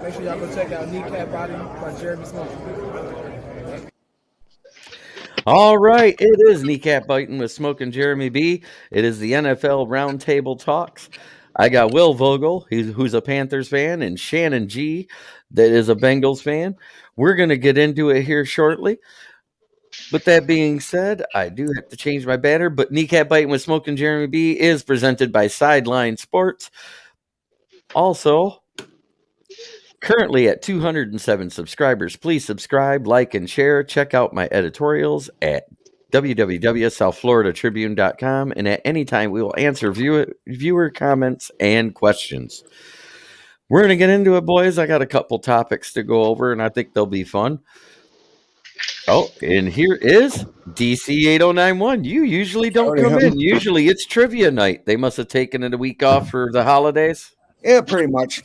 Make sure y'all go check out Kneecap Body by Jeremy Smokin. All right, it is Kneecap Biting with Smokin Jeremy B. It is the NFL Roundtable Talks. I got Will Vogel, who's a Panthers fan, and Shannon G, that is a Bengals fan. We're going to get into it here shortly. With that being said, I do have to change my banner, but Kneecap Biting with Smokin Jeremy B is presented by Sideline Sports. Also, currently at 207 subscribers. Please subscribe, like, and share. Check out my editorials at www.southfloridatribune.com, and at any time we will answer viewer comments and questions. We're going to get into it, boys. I got a couple topics to go over, and I think they'll be fun. Oh, and here is DC 8091. You usually don't come in. Usually it's trivia night. They must have taken it a week off for the holidays. Yeah, pretty much.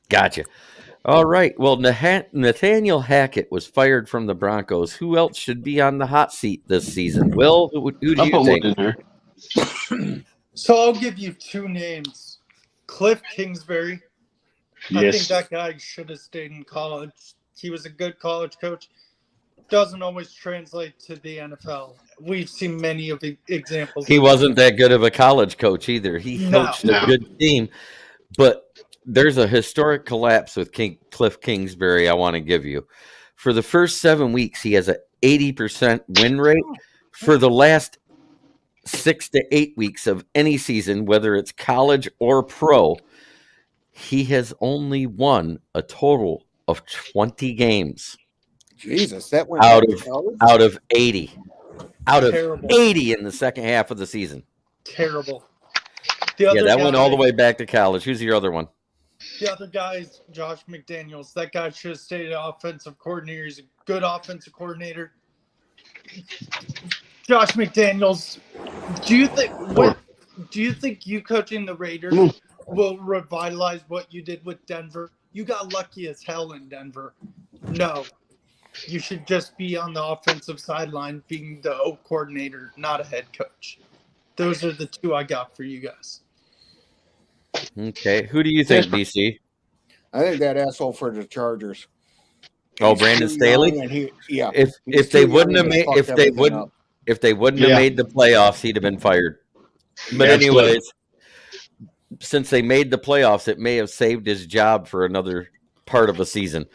Gotcha. All right. Well, Nathaniel Hackett was fired from the Broncos. Who else should be on the hot seat this season? Will, who do you think? So I'll give you two names. Cliff Kingsbury. Yes. I think that guy should have stayed in college. He was a good college coach. Doesn't always translate to the NFL. We've seen many of the examples. He wasn't that good of a college coach either. He coached a good team, but there's a historic collapse with Cliff Kingsbury I want to give you. For the first 7 weeks, he has an 80% win rate. For the last 6 to 8 weeks of any season, whether it's college or pro, he has only won a total of 20 games. Jesus, that went out of 80. Out of Terrible. 80 in the second half of the season. Terrible. That went all the way back to college. Who's your other one? The other guy is Josh McDaniels. That guy should have stayed an offensive coordinator. He's a good offensive coordinator. Josh McDaniels, do you think you coaching the Raiders will revitalize what you did with Denver? You got lucky as hell in Denver. No. You should just be on the offensive sideline being the O coordinator, not a head coach. Those are the two I got for you guys. Okay. Who do you think, BC? I think that asshole for the Chargers. Oh, Brandon Staley? If they wouldn't have made the playoffs, he'd have been fired. But anyways, since they made the playoffs, it may have saved his job for another part of a season.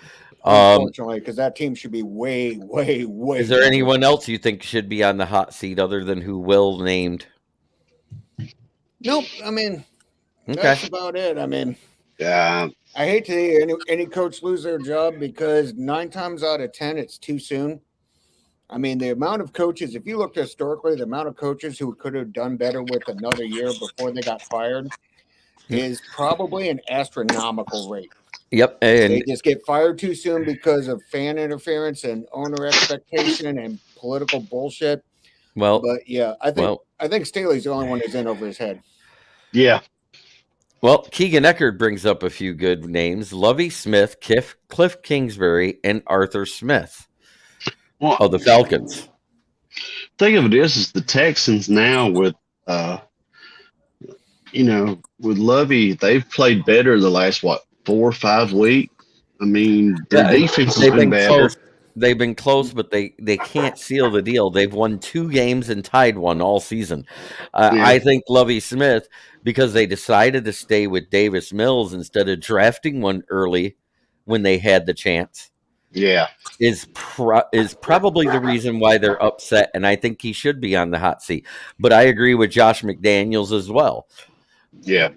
Unfortunately, because that team should be way. Is there anyone else you think should be on the hot seat other than who Will named? Nope. I mean, that's about it. I mean, I hate to see any coach lose their job because 9 times out of 10, it's too soon. I mean, the amount of coaches, if you look historically, the amount of coaches who could have done better with another year before they got fired is probably an astronomical rate. Yep. And they just get fired too soon because of fan interference and owner expectation and political bullshit. Well, but yeah, I think Staley's the only one who's in over his head. Yeah. Well, Keegan Eckert brings up a few good names. Lovie Smith, Cliff Kingsbury, and Arthur Smith. Well, the Falcons. Think of it is the Texans now with with Lovie, they've played better the last 4 or 5 weeks. I mean, their defense has been better. Close. They've been close, but they can't seal the deal. They've won 2 games and tied 1 all season. I think Lovie Smith, because they decided to stay with Davis Mills instead of drafting one early when they had the chance, is probably the reason why they're upset. And I think he should be on the hot seat. But I agree with Josh McDaniels as well. Yeah.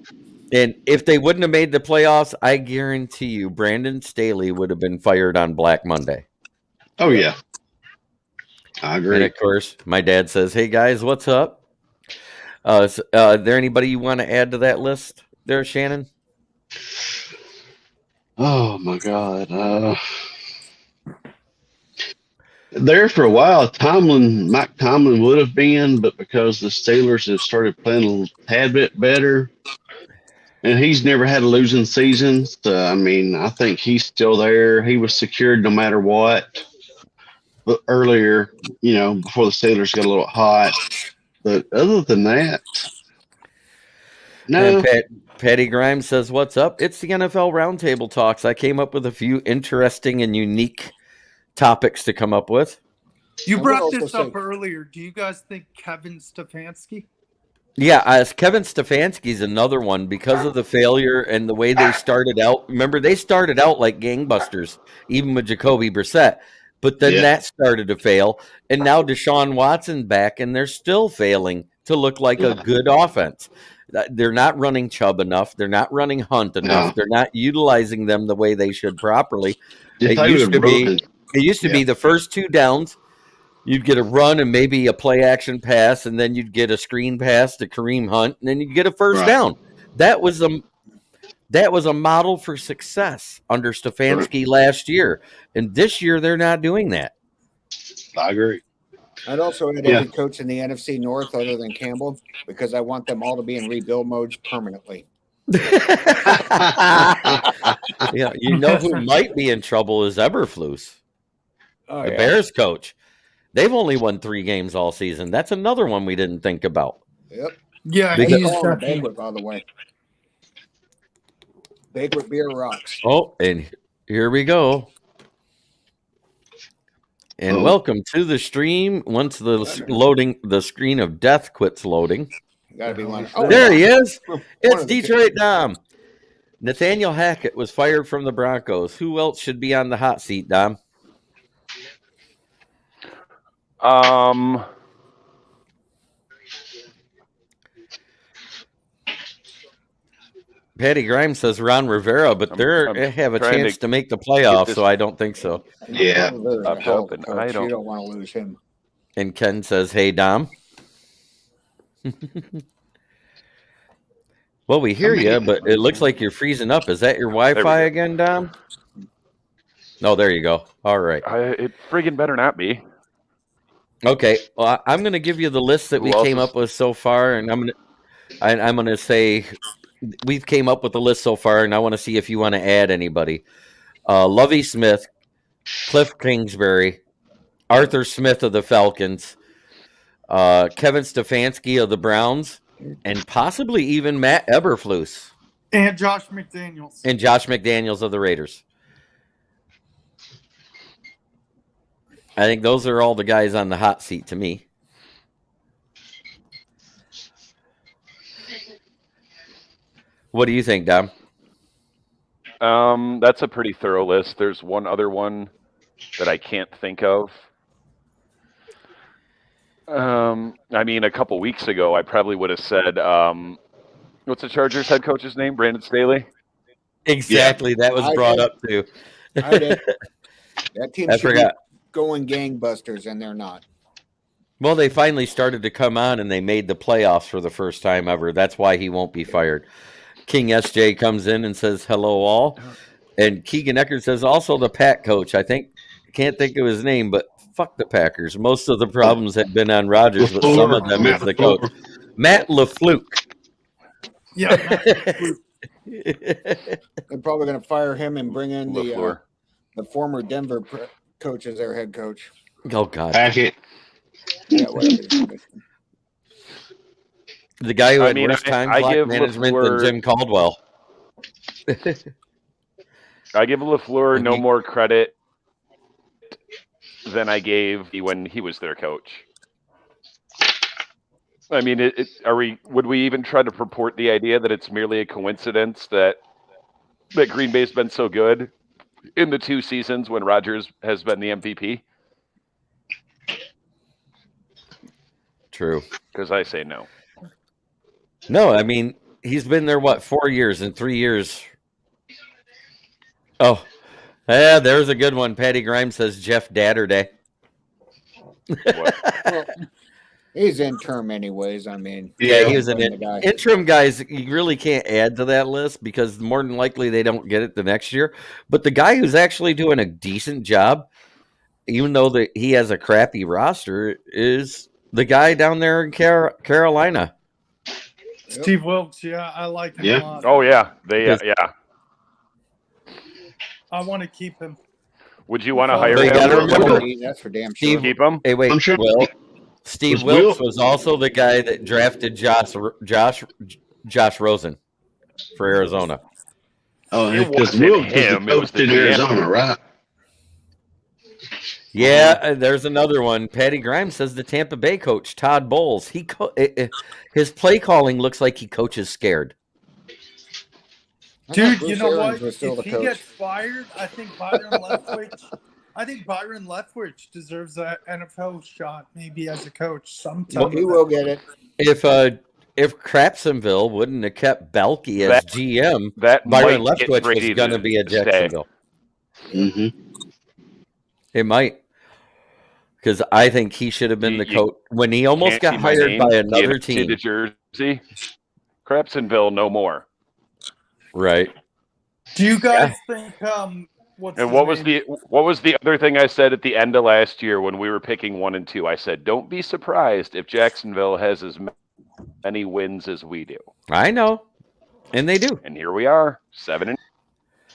And if they wouldn't have made the playoffs, I guarantee you Brandon Staley would have been fired on Black Monday. Oh, yeah. I agree. And, of course, my dad says, hey, guys, what's up? Is there anybody you want to add to that list there, Shannon? Oh, my God. There for a while, Mike Tomlin would have been, but because the Steelers have started playing a tad bit better, and he's never had a losing season. So, I mean, I think he's still there. He was secured no matter what. But earlier, before the Steelers got a little hot. But other than that, No. And Patty Grimes says, "What's up? It's the NFL Roundtable Talks. I came up with a few interesting and unique topics to come up with." You brought this up earlier. Do you guys think Kevin Stefanski? Yeah, Kevin Stefanski's another one because of the failure and the way they started out. Remember, they started out like gangbusters, even with Jacoby Brissett. But then that started to fail, and now Deshaun Watson back, and they're still failing to look like a good offense. They're not running Chubb enough. They're not running Hunt enough. No. They're not utilizing them the way they should properly. If It they used to would've be the first two downs, you'd get a run and maybe a play action pass, and then you'd get a screen pass to Kareem Hunt, and then you'd get a first down. That was a model for success under Stefanski last year. And this year they're not doing that. I agree. I'd also add every coach in the NFC North other than Campbell, because I want them all to be in rebuild mode permanently. Yeah, you know who might be in trouble is Eberflus, the Bears coach. They've only won 3 games all season. That's another one we didn't think about. Yep. Yeah, He's he's a banquet, by the way. Banquet beer rocks. Oh, and here we go. And welcome to the stream. Once the screen of death quits loading. Gotta be one. There he is. It's Detroit Dom. Nathaniel Hackett was fired from the Broncos. Who else should be on the hot seat, Dom? Patty Grimes says Ron Rivera, but they have a chance to make the playoffs, so I don't think so. Yeah. I'm hoping. You don't want to lose him. And Ken says, "Hey, Dom." Well, we hear you, but it looks like you're freezing up. Is that your Wi-Fi again, Dom? Oh, there you go. All right. It friggin' better not be. Okay. Well, I'm going to give you the list that we came up with so far, and I'm going to say we've came up with the list so far, and I want to see if you want to add anybody. Lovie Smith, Cliff Kingsbury, Arthur Smith of the Falcons, Kevin Stefanski of the Browns, and possibly even Matt Eberflus. And Josh McDaniels. And Josh McDaniels of the Raiders. I think those are all the guys on the hot seat to me. What do you think, Dom? That's a pretty thorough list. There's one other one that I can't think of. I mean, a couple weeks ago, I probably would have said, what's the Chargers head coach's name? Brandon Staley? Exactly. Yeah. That was brought up, too. I did. That team should be going gangbusters, and they're not. Well, they finally started to come on, and they made the playoffs for the first time ever. That's why he won't be fired. King SJ comes in and says, "Hello, all." And Keegan Eckert says, also the Pack coach. Can't think of his name, but fuck the Packers. Most of the problems had been on Rodgers, but some of them is the coach. Matt LaFleur. Yeah. They're probably going to fire him and bring in the former Denver coach as their head coach. Oh, God. Hackett. Yeah, whatever. The guy who had worse time clock management than Jim Caldwell. I give LaFleur no more credit than I gave when he was their coach. I mean, would we even try to purport the idea that it's merely a coincidence that Green Bay's been so good in the 2 seasons when Rodgers has been the MVP? True. Because I say no. No, I mean, he's been there, 4 years? In 3 years. Oh, yeah, there's a good one. Patty Grimes says Jeff Datterday. Well, he's interim anyways. I mean, yeah, he was an interim. Guys, you really can't add to that list because more than likely they don't get it the next year. But the guy who's actually doing a decent job, even though he has a crappy roster, is the guy down there in Carolina. Steve Wilkes, yeah, I like him a lot. Oh, yeah. Yeah. I want to keep him. Would you want to hire him? That's for damn sure. Keep him? Hey, wait. I'm sure. Steve Wilkes was also the guy that drafted Josh Rosen for Arizona. Oh, It because wasn't Will was the him, it was coach the in GM. Arizona, right? Yeah, there's another one. Patty Grimes says the Tampa Bay coach, Todd Bowles, his play calling looks like he coaches scared. Dude, Bruce you know Arians what? was still If the he gets coach. fired, I think Byron Leftwich deserves an NFL shot, maybe as a coach sometime. He will get it. If Crapsonville wouldn't have kept Belky as GM, that Byron might get Leftwich Brady was going to be at stay. Jacksonville. Mm-hmm. It might. Because I think he should have been the coach when he almost got hired by another team. The jersey, Crapsonville, no more. Right. Do you guys think what was the other thing I said at the end of last year when we were picking 1 and 2? I said, don't be surprised if Jacksonville has as many wins as we do. I know. And they do. And here we are, 7 and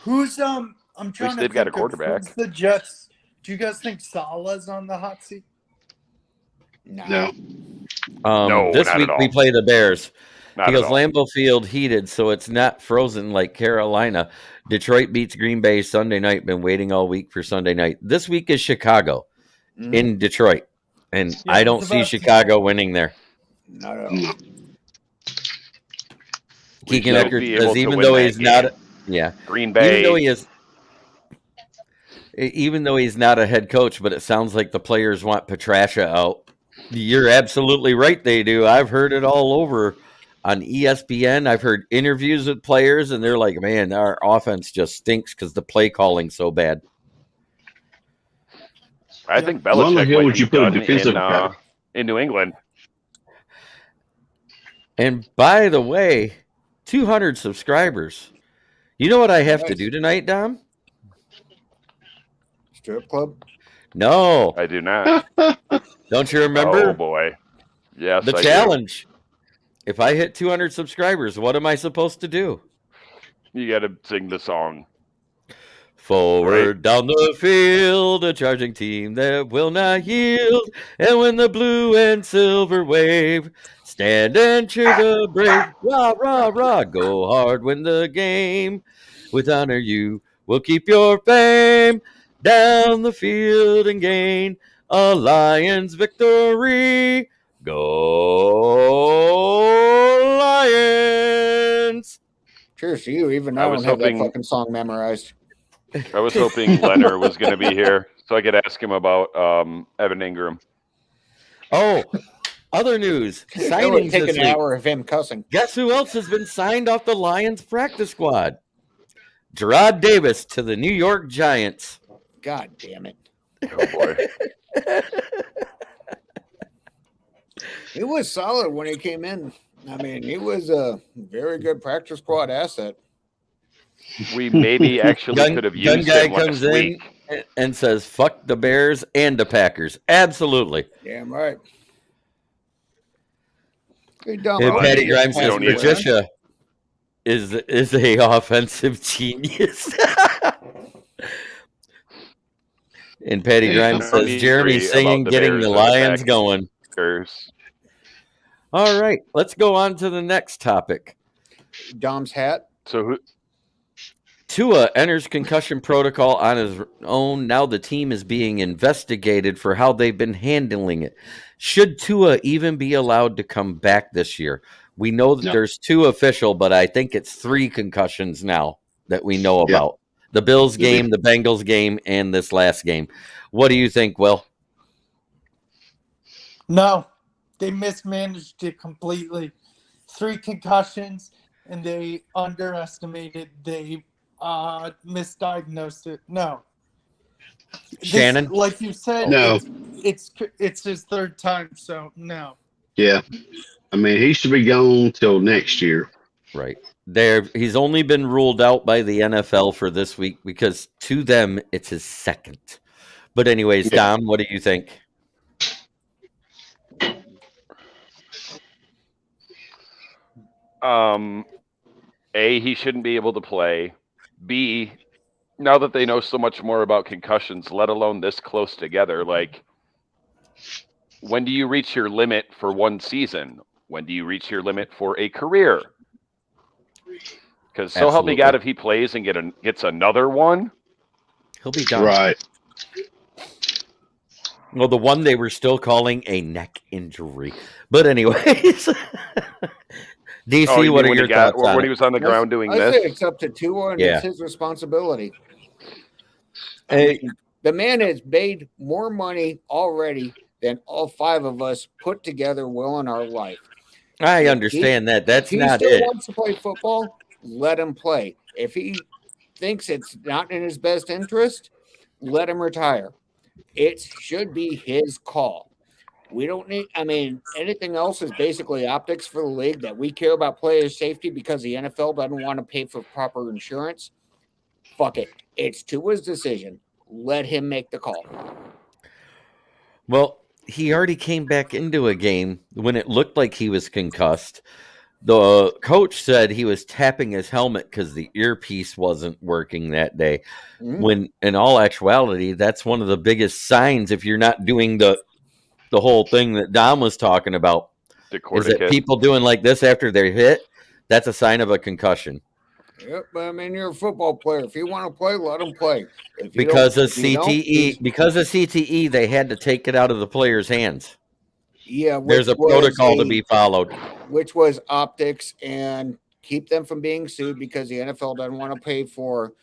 Who's I'm trying to think they've got a quarterback. Who's the Jets? Do you guys think Salah's on the hot seat? No. No, this not week at all. we play the Bears. Not He goes, at all. Lambeau Field heated, so it's not frozen like Carolina. Detroit beats Green Bay Sunday night. Been waiting all week for Sunday night. This week is Chicago in Detroit. And Yeah, I don't see Chicago winning there. Not at all. Keegan should Eckert be able says to even win though that he's game. not Green Bay. Even though he's not a head coach, but it sounds like the players want Petrasha out. You're absolutely right, they do. I've heard it all over on ESPN. I've heard interviews with players, and they're like, man, our offense just stinks because the play calling's so bad. I think As long Belichick as hell might would be you put a done defensive guy? in New England. And by the way, 200 subscribers. You know what I have to Nice. do tonight, Dom? Strip club? No. I do not. Don't you remember Oh, boy. Yes, the I challenge? If I hit 200 subscribers, what am I supposed to do? do. You got to sing the song. Forward down the field, a charging team that will not yield. And when the blue and silver wave, stand and cheer the brave. Rah, rah, rah, go hard, win the game. With honor you will keep your fame. Down the field and gain a Lions victory. Go Lions! Cheers to you. Even I I was don't have that hoping- fucking song memorized. I was hoping Leonard was going to be here so I could ask him about Evan Ingram. Oh, other news. It would Signings take this an week. hour of him cussing. Guess who else has been signed off the Lions practice squad? Gerard Davis to the New York Giants. God damn it. Oh, boy. He was solid when he came in. I mean, he was a very good practice squad asset. We maybe actually could have Gun used guy him comes last in week. and says, fuck the Bears and the Packers. Absolutely. Damn right. Hey, Dom, And I Patty wanna Grimes get says don't either. Patricia is a offensive genius. And Patty Grimes don't says need Jeremy to worry singing, about the getting Bears the or the Lions Packers. going. All right, let's go on to the next topic. Dom's hat. So who? Tua enters concussion protocol on his own. Now the team is being investigated for how they've been handling it. Should Tua even be allowed to come back this year? We know that there's 2 official, but I think it's 3 concussions now that we know about. The Bills game, the Bengals game, and this last game. What do you think, Will? No, they mismanaged it completely. 3 concussions, and they underestimated. They misdiagnosed it. No, Shannon? like you said, No. it's his 3rd time, so no. Yeah. I mean, he should be gone till next year. Right. He's only been ruled out by the NFL for this week because to them it's his 2nd. But anyways, Dom, what do you think? A, he shouldn't be able to play. B, now that they know so much more about concussions, let alone this close together, like, when do you reach your limit for one season? When do you reach your limit for a career? Because so help me Absolutely. God, if he plays and gets another one, he'll be done. Right. Well, the one they were still calling a neck injury. But anyways, DC, what are your thoughts on when it? he was on the ground doing I this? say it's up to Tua, and it's his responsibility. Hey, The man has made more money already than all 5 of us put together will in our life. I understand that. That's if he not still it. wants to play football, let him play. If he thinks it's not in his best interest, let him retire. It should be his call. We don't need, anything else is basically optics for the league that we care about players' safety because the NFL doesn't want to pay for proper insurance. Fuck it. It's Tua's decision. Let him make the call. Well, he already came back into a game when it looked like he was concussed. The coach said he was tapping his helmet because the earpiece wasn't working that day. Mm-hmm. When in all actuality, that's one of the biggest signs if you're not doing the whole thing that Dom was talking about. Is that people doing like this after they're hit? That's a sign of a concussion. Yep, you're a football player. If you want to play, let him play. Because of CTE, they had to take it out of the player's hands. Yeah, there's a protocol to be followed, which was optics and keep them from being sued because the NFL doesn't want to pay for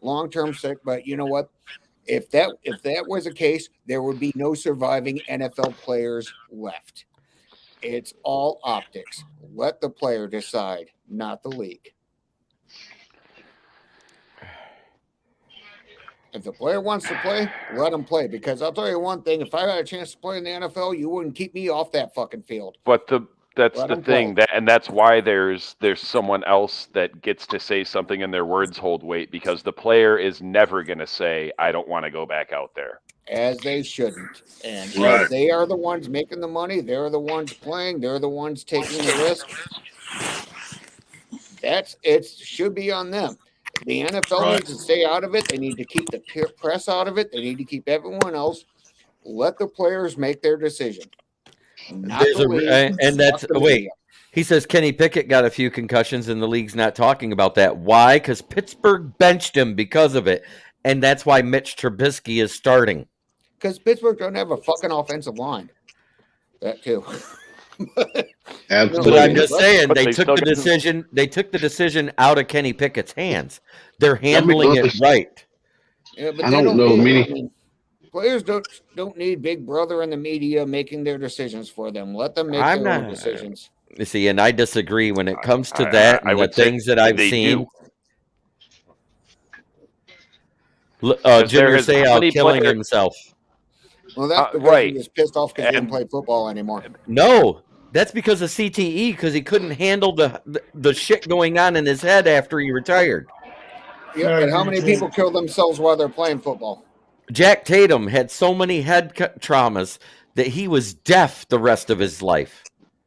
long-term sick. But you know what? If that was the case, there would be no surviving NFL players left. It's all optics. Let the player decide, not the league. If the player wants to play, let him play. Because I'll tell you one thing: if I had a chance to play in the NFL, you wouldn't keep me off that fucking field. But that's the thing, and that's why there's someone else that gets to say something, and their words hold weight. Because the player is never going to say, "I don't want to go back out there," as they shouldn't. And if they are the ones making the money, they're the ones playing, they're the ones taking the risk. It should be on them. The NFL needs to stay out of it. They need to keep the press out of it. They need to keep everyone else. Let the players make their decision. He says Kenny Pickett got a few concussions and the league's not talking about that. Why? Because Pittsburgh benched him because of it. And that's why Mitch Trubisky is starting. Because Pittsburgh don't have a fucking offensive line. That too. Absolutely. But I'm just saying they took the decision. They took the decision out of Kenny Pickett's hands. They're handling it right. Yeah, but I don't know many. Players don't need Big Brother and the media making their decisions for them. Let them make their own decisions. You see, and I disagree when it comes to that and the things that I've seen. Junior Seau killing himself. Well, that's because he was pissed off because he didn't play football anymore. No, that's because of CTE, because he couldn't handle the shit going on in his head after he retired. Yeah, and how many people kill themselves while they're playing football? Jack Tatum had so many head traumas that he was deaf the rest of his life.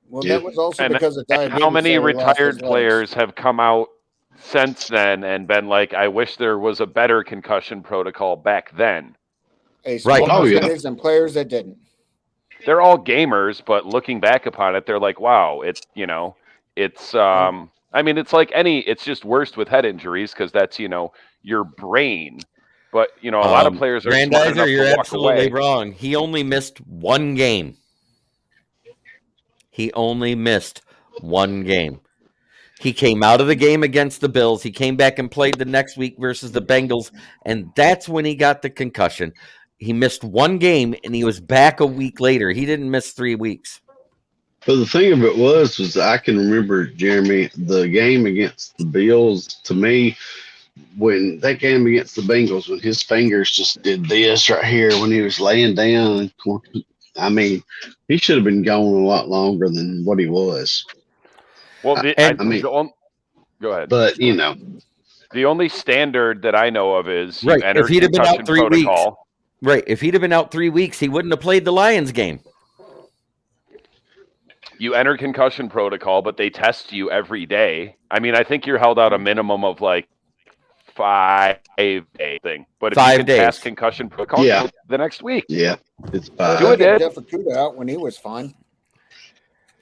Well, that was also because of diabetes. How many retired players have come out since then and been like, I wish there was a better concussion protocol back then? Right. And players that didn't. They're all gamers, but looking back upon it, they're like, wow, it's it's it's just worse with head injuries because that's, your brain. But, a lot of players are smart enough you're to walk absolutely away. wrong. He only missed one game. He came out of the game against the Bills. He came back and played the next week versus the Bengals, and that's when he got the concussion. He missed one game, and he was back a week later. He didn't miss 3 weeks. But the thing of it was I can remember, Jeremy, the game against the Bills, to me, when that game against the Bengals, when his fingers just did this right here when he was laying down, he should have been gone a lot longer than what he was. Well, go ahead. But, the only standard that I know of is right. If he'd have been out 3 weeks, right. If he'd have been out 3 weeks, he wouldn't have played the Lions game. You enter concussion protocol, but they test you every day. I think you're held out a minimum of 5-day thing. But if 5 you can days. pass concussion protocol, the next week. Yeah, it's 5. Do it. Jeff Okuda out when he was fine.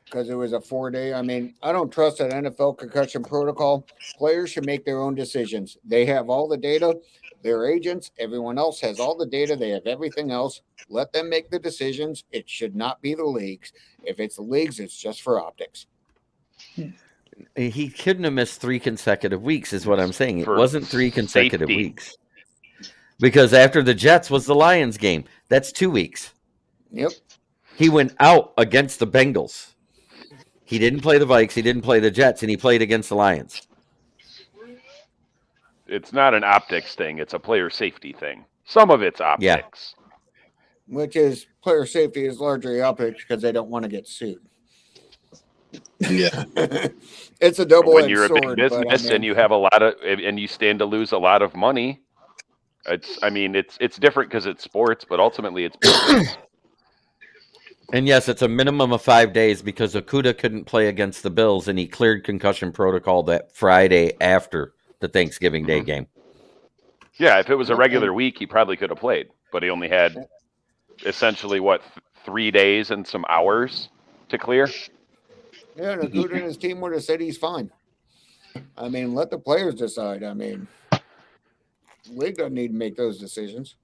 because it was a 4-day. I mean, I don't trust that NFL concussion protocol. Players should make their own decisions. They have all the data. Their agents, everyone else has all the data. They have everything else. Let them make the decisions. It should not be the leagues. If it's the leagues, it's just for optics. He couldn't have missed 3 consecutive weeks, is what I'm saying. It For wasn't 3 consecutive safety. weeks. Because after the Jets was the Lions game. That's 2 weeks. Yep. He went out against the Bengals. He didn't play the Vikes. He didn't play the Jets, and he played against the Lions. It's not an optics thing. It's a player safety thing. Some of it's optics. Which is player safety is largely optics because they don't want to get sued. Yeah. It's a But double-edged when you're a sword. big business and you have a lot of, and you stand to lose a lot of money, it's different because it's sports, but ultimately it's business. And yes, it's a minimum of 5 days because Okudah couldn't play against the Bills, and he cleared concussion protocol that Friday after the Thanksgiving Day game. Yeah, if it was a regular week, he probably could have played, but he only had essentially 3 days and some hours to clear. Yeah, and Okudah and his team would have said he's fine. I mean, let the players decide. I mean, the league doesn't need to make those decisions.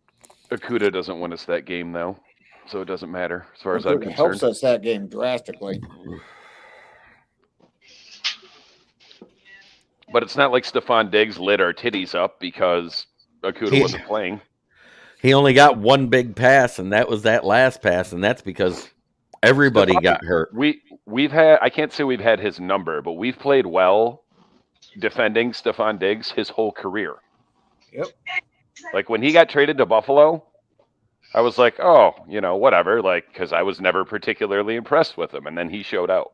Okudah doesn't win us that game, though, so it doesn't matter as far as I'm Okudah concerned. helps us that game drastically. But it's not like Stephon Diggs lit our titties up because Okudah wasn't playing. He only got one big pass, and that was that last pass, and that's because everybody got hurt. We've had, I can't say we've had his number, but we've played well defending Stephon Diggs his whole career. Yep. Like when he got traded to Buffalo, I was like, oh, whatever, like, because I was never particularly impressed with him, and then he showed out.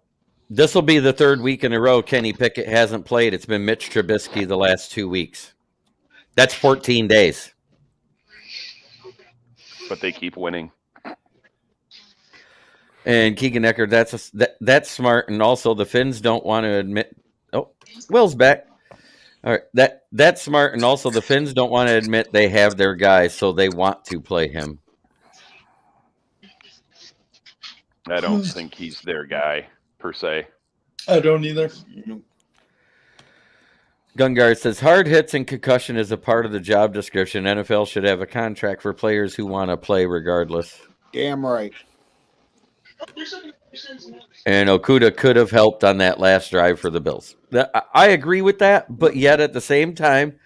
This will be the 3rd week in a row Kenny Pickett hasn't played. It's been Mitch Trubisky the last 2 weeks. That's 14 days. But they keep winning. And Keegan Ecker, that's smart. And also the Finns don't want to admit. Oh, Will's back. All right, that's smart. And also the Finns don't want to admit they have their guy, so they want to play him. I don't think he's their guy, per se. I don't either. Gungard says, hard hits and concussion is a part of the job description. NFL should have a contract for players who want to play regardless. Damn right. And Okudah could have helped on that last drive for the Bills. I agree with that, but yet at the same time,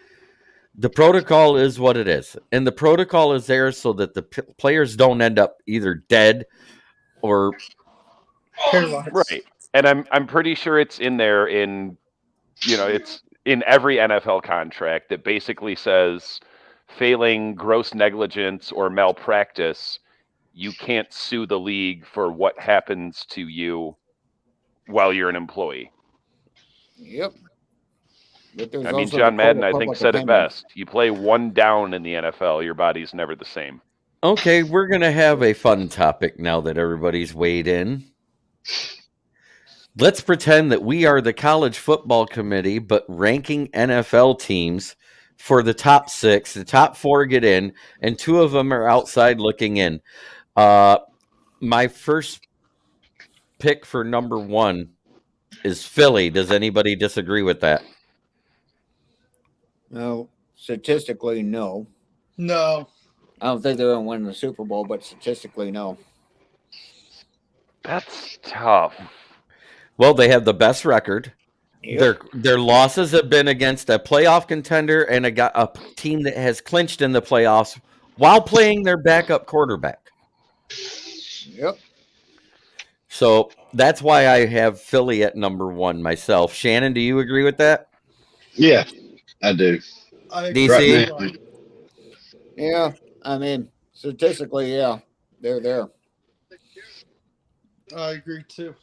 the protocol is what it is. And the protocol is there so that the players don't end up either dead or... Right. And I'm pretty sure it's in there it's in every NFL contract that basically says failing gross negligence or malpractice, you can't sue the league for what happens to you while you're an employee. Yep. I mean, John Madden, I think, said it best. You play one down in the NFL, your body's never the same. Okay, we're going to have a fun topic now that everybody's weighed in. Let's pretend that we are the college football committee, but ranking NFL teams for the top 6. The top 4 get in, and 2 of them are outside looking in. My first pick for number 1 is Philly. Does anybody disagree with that? No, statistically, no. No. I don't think they're going to win the Super Bowl, but statistically, no. That's tough. Well, they have the best record. Yep. Their losses have been against a playoff contender and a team that has clinched in the playoffs while playing their backup quarterback. Yep. So that's why I have Philly at number 1 myself. Shannon, do you agree with that? Yeah, I do. I agree. DC? Right. Yeah, I mean, statistically, yeah, they're there. I agree too.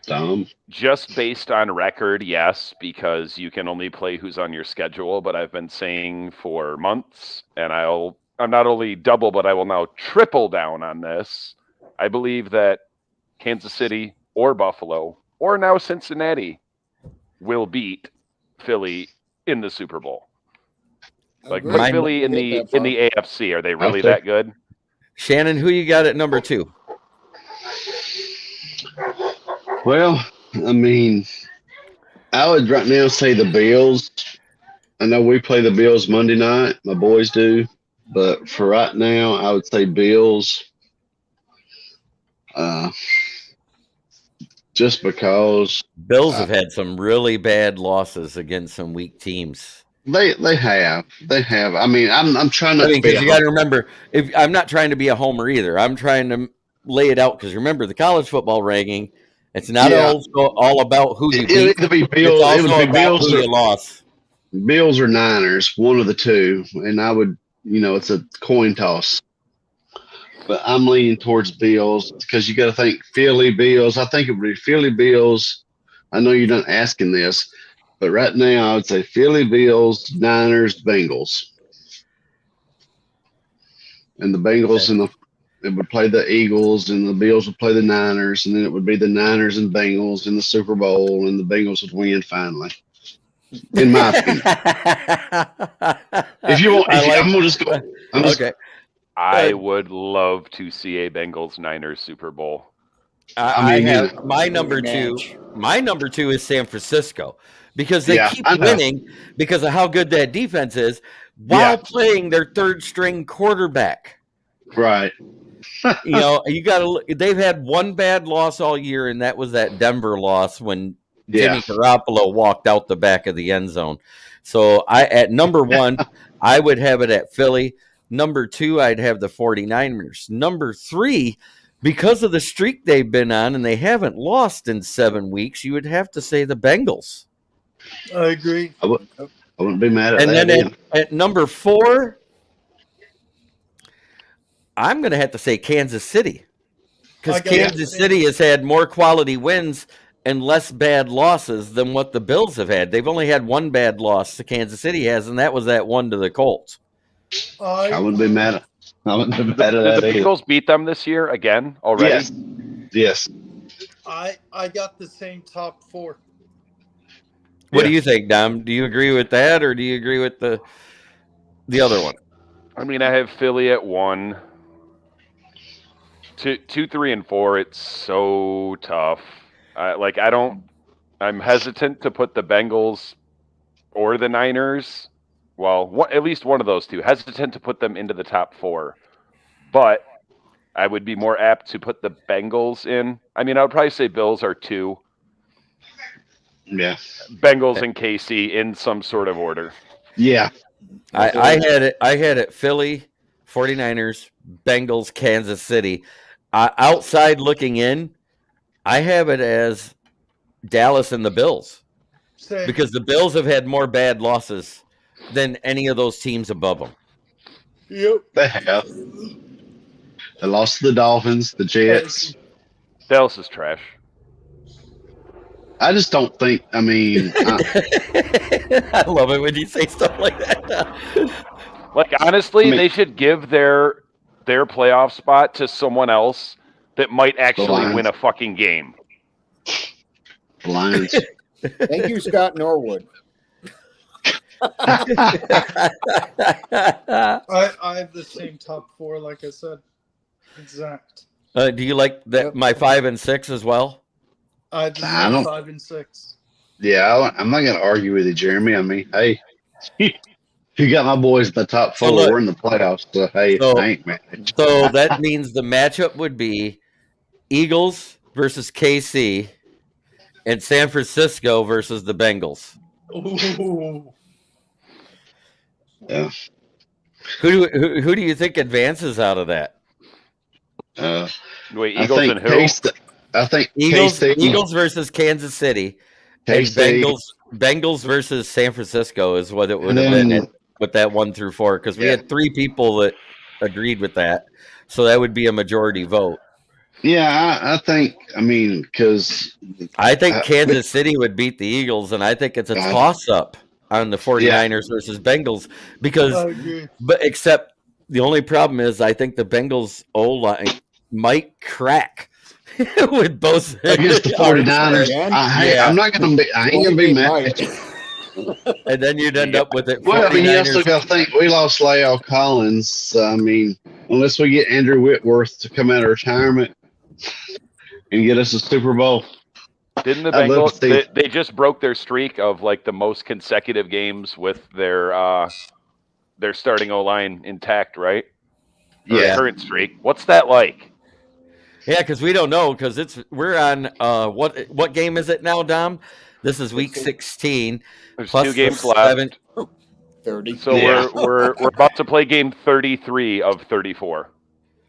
Tom? Just based on record, yes, because you can only play who's on your schedule. But I've been saying for months, and I'm not only double, but I will now triple down on this. I believe that Kansas City or Buffalo or now Cincinnati will beat Philly in the Super Bowl. Like put Philly in the AFC. Are they really that good? Shannon, who you got at number 2? Well, I mean, I would right now say the Bills. I know we play the Bills Monday night. My boys do. But for right now, I would say Bills. Just because Bills have had some really bad losses against some weak teams. They have. I mean, I'm trying not to be. Because you got to remember, if I'm not trying to be a homer either, I'm trying to lay it out. Because remember, the college football ranking, it's not all about who you beat. It would be Bills. It's also it would be about Bills who or you lost. Bills or Niners, one of the two, and I would, it's a coin toss. But I'm leaning towards Bills because you got to think Philly Bills. I think it would be Philly Bills. I know you're not asking this, but right now I would say Philly Bills, Niners, Bengals, and the Bengals it would play the Eagles, and the Bills would play the Niners, and then it would be the Niners and Bengals in the Super Bowl, and the Bengals would win finally. In my opinion, I'm gonna just go. Okay. I would love to see a Bengals Niners Super Bowl. I have my number two. My number two is San Francisco because they keep winning because of how good that defense is while playing their third string quarterback. Right. They've had one bad loss all year, and that was that Denver loss when Jimmy Garoppolo walked out the back of the end zone. So at number one, I would have it at Philly. Number two, I'd have the 49ers. Number three, because of the streak they've been on and they haven't lost in 7 weeks, you would have to say the Bengals. I agree. I wouldn't be mad at that. And then at number four, I'm going to have to say Kansas City. Because Kansas City has had more quality wins and less bad losses than what the Bills have had. They've only had one bad loss, the Kansas City has, and that was that one to the Colts. I wouldn't be mad at that. Did the Bengals beat them this year again already? Yes. I got the same top four. What do you think, Dom? Do you agree with that, or do you agree with the other one? I mean, I have Philly at 1. 2, 3, and 4. It's so tough. I'm hesitant to put the Bengals or the Niners. Well, at least one of those two. Hesitant to put them into the top 4. But I would be more apt to put the Bengals in. I mean, I would probably say Bills are 2. Yeah. Bengals and KC in some sort of order. Yeah. I had it Philly, 49ers, Bengals, Kansas City. Outside looking in, I have it as Dallas and the Bills. Same. Because the Bills have had more bad losses than any of those teams above them. Yep. They have. They lost to the Dolphins, the Jets. Dallas is trash. I just don't think, I mean... I love it when you say stuff like that. Honestly, they should give their playoff spot to someone else that might actually win a fucking game. The Lions. Thank you, Scott Norwood. I have the same top 4, like I said. Exact. Do you like that? My 5 and 6 as well? I have the same 5 and 6. Yeah, I'm not going to argue with you, Jeremy. I mean, hey, you got my boys in the top 4. We're in the playoffs, so hey, I ain't mad. So that means the matchup would be Eagles versus KC and San Francisco versus the Bengals. Ooh. Yeah. Who do you think advances out of that? Wait, Eagles and who? I think Eagles versus Kansas City, KC. and Bengals versus San Francisco is what it would have been with that 1 through 4 because we had 3 people that agreed with that, so that would be a majority vote. Yeah, I think. I mean, because I think Kansas City would beat the Eagles, and I think it's a toss-up on the 49ers versus Bengals but except the only problem is I think the Bengals O-line might crack with both against the 49ers. I'm not going to be. I ain't going to be mad. And then you'd end up with it. Well, I mean, you also got to think we lost La'el Collins. I mean, unless we get Andrew Whitworth to come out of retirement and get us a Super Bowl. Didn't the I'd love Bengals? to see- They just broke their streak of like the most consecutive games with their starting O-line intact, right? Or Yeah. current streak. What's that like? Yeah, because we don't know because we're on what game is it now, Dom? This is week 16. There's plus 2 games the left. 30. So Yeah. we're about to play game 33 of 34.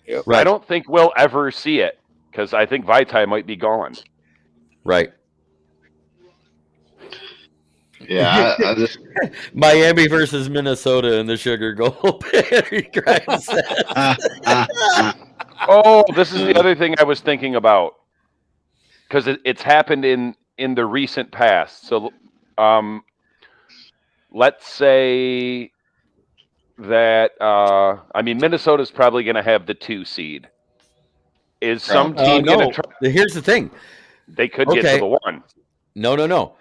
Yep. Right. I don't think we'll ever see it because I think Vitae might be gone. Right. Yeah, I just Miami versus Minnesota in the Sugar Bowl. Oh, this is the other thing I was thinking about because it's happened in the recent past. So, let's say that Minnesota's probably going to have the 2 seed. Is some team going to try? Here's the thing. They could get to the 1. No.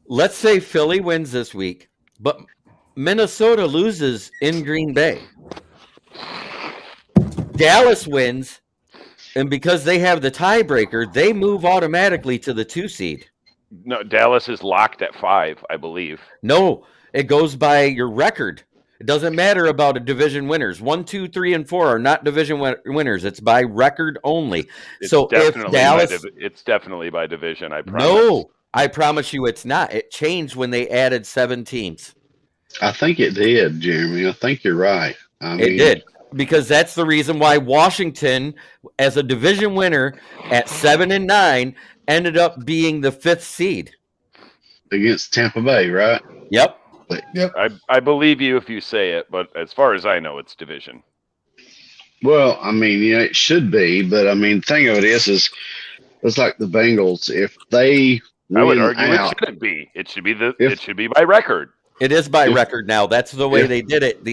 Let's say Philly wins this week, but Minnesota loses in Green Bay. Dallas wins, and because they have the tiebreaker, they move automatically to the 2 seed. No, Dallas is locked at 5, I believe. No, it goes by your record. It doesn't matter about a division winners. 1, 2, 3, and 4 are not division winners. It's by record only. It's so definitely if Dallas, it's definitely by division. I promise. no, I promise you, it's not. It changed when they added 7 teams. I think it did, Jeremy. I think you're right. It did. Because that's the reason why Washington, as a division winner at 7 and 9, ended up being the 5th seed against Tampa Bay, right? Yep. I believe you if you say it, but as far as I know, it's division. Well, it should be, but the thing of it is it's like the Bengals. If they win I would argue out, it shouldn't be. It should be it should be by record. It is by record now. That's the way they did it.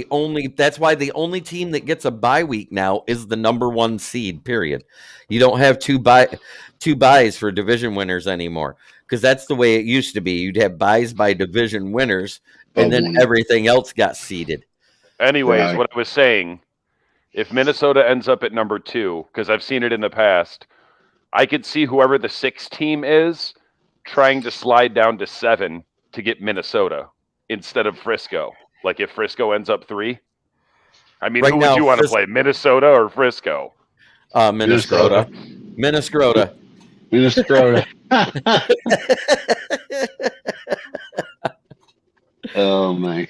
That's why the only team that gets a bye week now is the number 1 seed, period. You don't have two buys for division winners anymore because that's the way it used to be. You'd have buys by division winners and then everything else got seeded. Anyways, Right. what I was saying, if Minnesota ends up at number 2, because I've seen it in the past, I could see whoever the 6th team is trying to slide down to 7 to get Minnesota instead of Frisco. Like if Frisco ends up 3. Who would you want to play, Minnesota or Frisco? Minnesota. Oh man.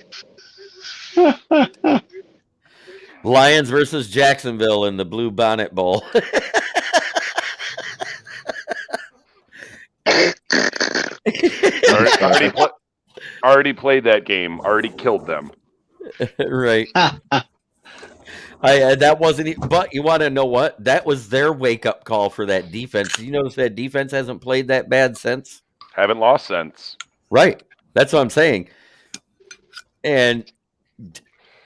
Lions versus Jacksonville in the Blue Bonnet Bowl. Already played that game. Already killed them. Right. That wasn't. But you want to know what? That was their wake up call for that defense. You notice that defense hasn't played that bad since. Haven't lost since. Right. That's what I'm saying. And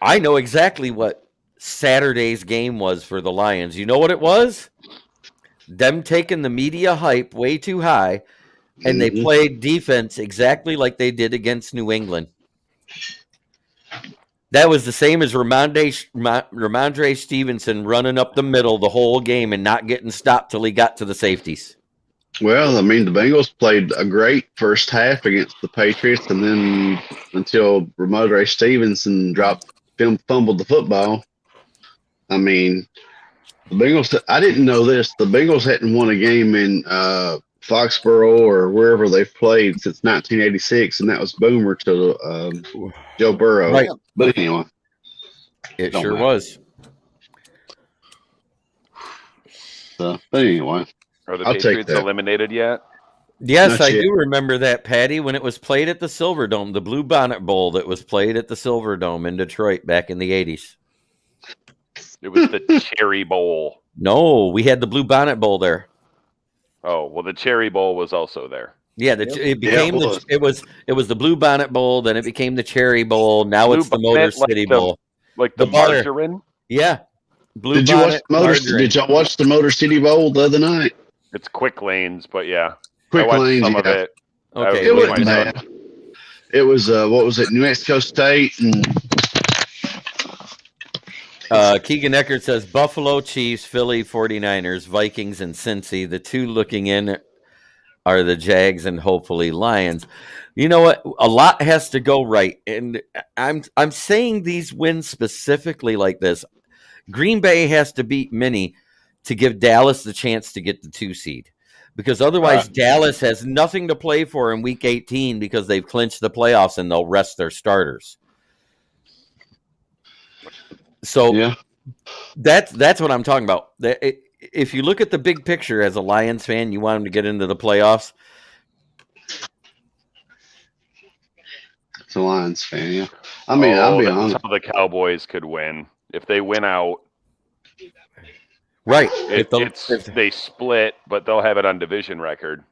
I know exactly what Saturday's game was for the Lions. You know what it was? Them taking the media hype way too high, and they played defense exactly like they did against New England. That was the same as Ramondre Stevenson running up the middle the whole game and not getting stopped till he got to the safeties. Well, the Bengals played a great first half against the Patriots, and then until Ramondre Stevenson fumbled the football. The Bengals, I didn't know this. The Bengals hadn't won a game in Foxborough or wherever they've played since 1986, and that was Boomer to Joe Burrow. Right. But anyway. It sure was. So, but anyway. Are the I'll take Patriots that. eliminated yet? Yes, Not I yet. do remember that, Patty, when it was played at the Silverdome, the Blue Bonnet Bowl that was played at the Silverdome in Detroit back in the 80s. It was the Cherry Bowl. No, we had the Blue Bonnet Bowl there. Oh, well, the Cherry Bowl was also there. Yeah, it became it was the Blue Bonnet Bowl, then it became the Cherry Bowl. Now Blue it's the Bonnet, Motor City Bowl. Like The the butter. margarine? Yeah. Blue Did y'all Bonnet, watch the Motor City Bowl the other night? It's Quick Lanes, but yeah. Quick I watched Lanes, some of yeah. it. Okay. It with wasn't my son. bad. It was what was it? New Mexico State and Keegan Eckert says Buffalo Chiefs, Philly 49ers, Vikings, and Cincy, the two looking in are the Jags and hopefully Lions. You know what? A lot has to go right, and I'm saying these wins specifically like this. Green Bay has to beat Minnie to give Dallas the chance to get the 2 seed, because otherwise Dallas has nothing to play for in Week 18 because they've clinched the playoffs and they'll rest their starters. So Yeah. that's what I'm talking about. If you look at the big picture as a Lions fan, you want them to get into the playoffs. It's a Lions fan, yeah. I mean, I'll be honest. How the Cowboys could win if they win out. Right. They split, but they'll have it on division record.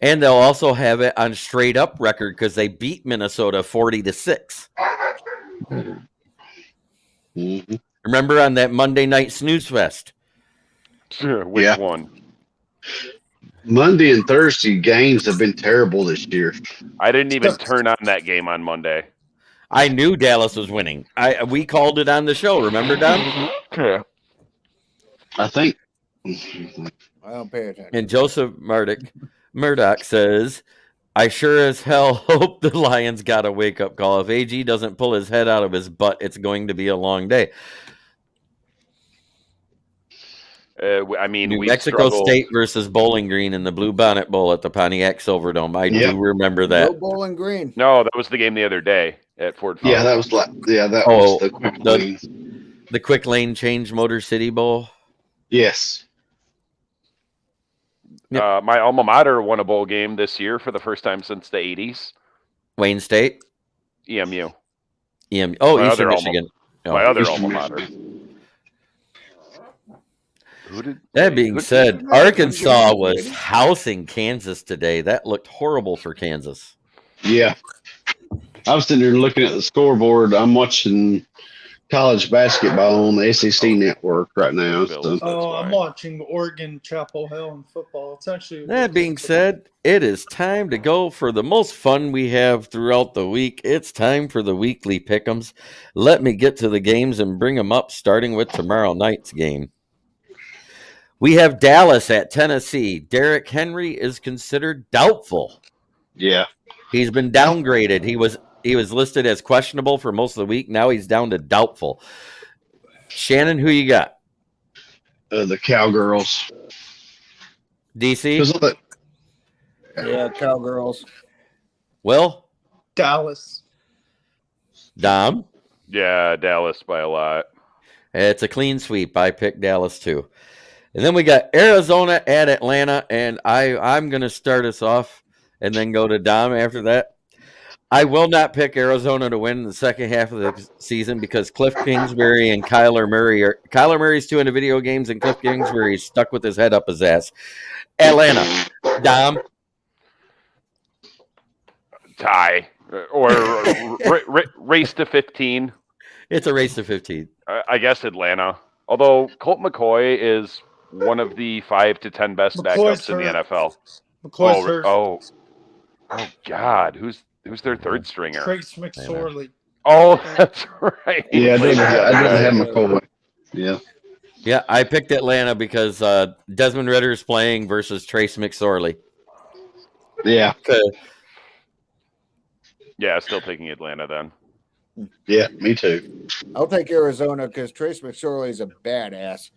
And they'll also have it on straight up record because they beat Minnesota 40-6. Mm-hmm. Remember on that Monday night snooze fest? Which one? Monday and Thursday games have been terrible this year. I didn't even turn on that game on Monday. I knew Dallas was winning. We called it on the show. Remember, Don? Yeah. I think. I don't pay attention. And Joseph Murdoch says, I sure as hell hope the Lions got a wake-up call. If AG doesn't pull his head out of his butt, it's going to be a long day. I mean, New Mexico State versus Bowling Green in the Blue Bonnet Bowl at the Pontiac Silverdome. I do remember that. No Bowling Green. No, that was the game the other day at Ford Farm. Yeah, that was the quick lane. The Quick Lane Change Motor City Bowl. Yes. My alma mater won a bowl game this year for the first time since the 80s. Wayne State? EMU. Oh, Eastern Michigan. My other alma mater. That being said, Arkansas was housing Kansas today. That looked horrible for Kansas. Yeah. I was sitting there looking at the scoreboard. I'm watching college basketball on the SEC network right now. So. I'm watching Oregon Chapel Hill in football. It's actually. That being said, it is time to go for the most fun we have throughout the week. It's time for the weekly Pick Ems. Let me get to the games and bring them up, starting with tomorrow night's game. We have Dallas at Tennessee. Derrick Henry is considered doubtful. Yeah. He's been downgraded. He was listed as questionable for most of the week. Now he's down to doubtful. Shannon, who you got? The Cowgirls. DC? Yeah, Cowgirls. Will? Dallas. Dom? Yeah, Dallas by a lot. It's a clean sweep. I picked Dallas too. And then we got Arizona at Atlanta, and I'm going to start us off and then go to Dom after that. I will not pick Arizona to win the second half of the season because Cliff Kingsbury and Kyler Murray's too into video games, and Cliff Kingsbury's stuck with his head up his ass. Atlanta. Dom? Tie. Or race to 15. It's a race to 15. I guess Atlanta. Although Colt McCoy is one of the 5 to 10 best backups in the NFL. McCoy's hurt. Oh, God. Who's their third stringer? Trace McSorley. Oh, that's right. Yeah, I didn't have McCoy. Yeah. Yeah, I picked Atlanta because Desmond Ridder is playing versus Trace McSorley. Yeah. Yeah, still taking Atlanta then. Yeah, me too. I'll take Arizona because Trace McSorley is a badass.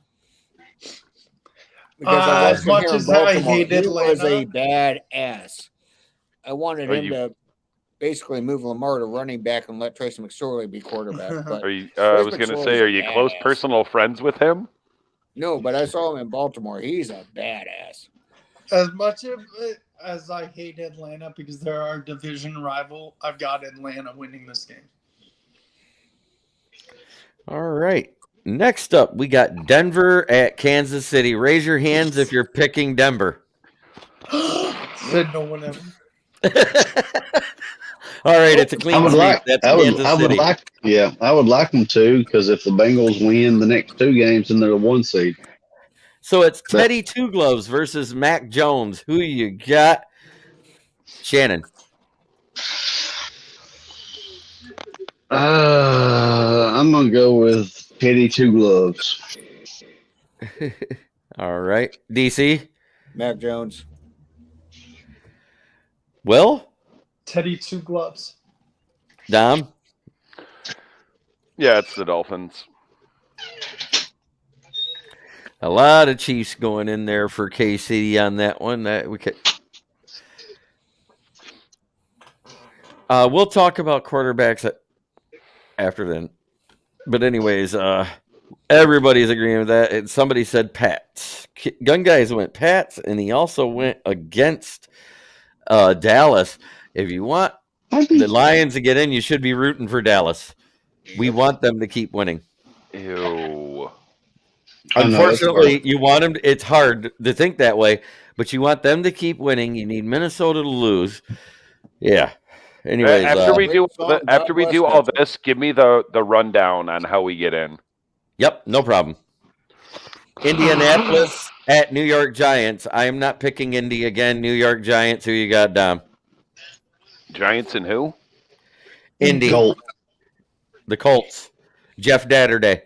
As much as I hated he was a Atlanta. badass. I wanted him to basically move Lamar to running back and let Trace McSorley be quarterback. But I was going to say, are you close personal friends with him? No, but I saw him in Baltimore. He's a badass. As much as I hate Atlanta because they're our division rival, I've got Atlanta winning this game. All right. Next up, we got Denver at Kansas City. Raise your hands if you're picking Denver. Said no one ever. All right, it's a clean sweep. I would like them to, because if the Bengals win the next 2 games, then they're the 1 seed. So it's Teddy Two Gloves versus Mac Jones. Who you got? Shannon. I'm gonna go with Teddy Two Gloves. All right, DC. Mac Jones. Will? Teddy Two Gloves. Dom? Yeah, it's the Dolphins. A lot of Chiefs going in there for KC on that one. That we could. We'll talk about quarterbacks after then. But anyways, everybody's agreeing with that. And somebody said Pats. Gun Guys went Pats, and he also went against Dallas. If you want the Lions to get in, you should be rooting for Dallas. We want them to keep winning. Ew. Unfortunately, you want them. It's hard to think that way, but you want them to keep winning. You need Minnesota to lose. Yeah. Anyways, after we do all this, give me the rundown on how we get in. Yep, no problem. Indianapolis at New York Giants. I am not picking Indy again. New York Giants. Who you got, Dom? Giants and who? Indy. The Colts. Jeff Datterday.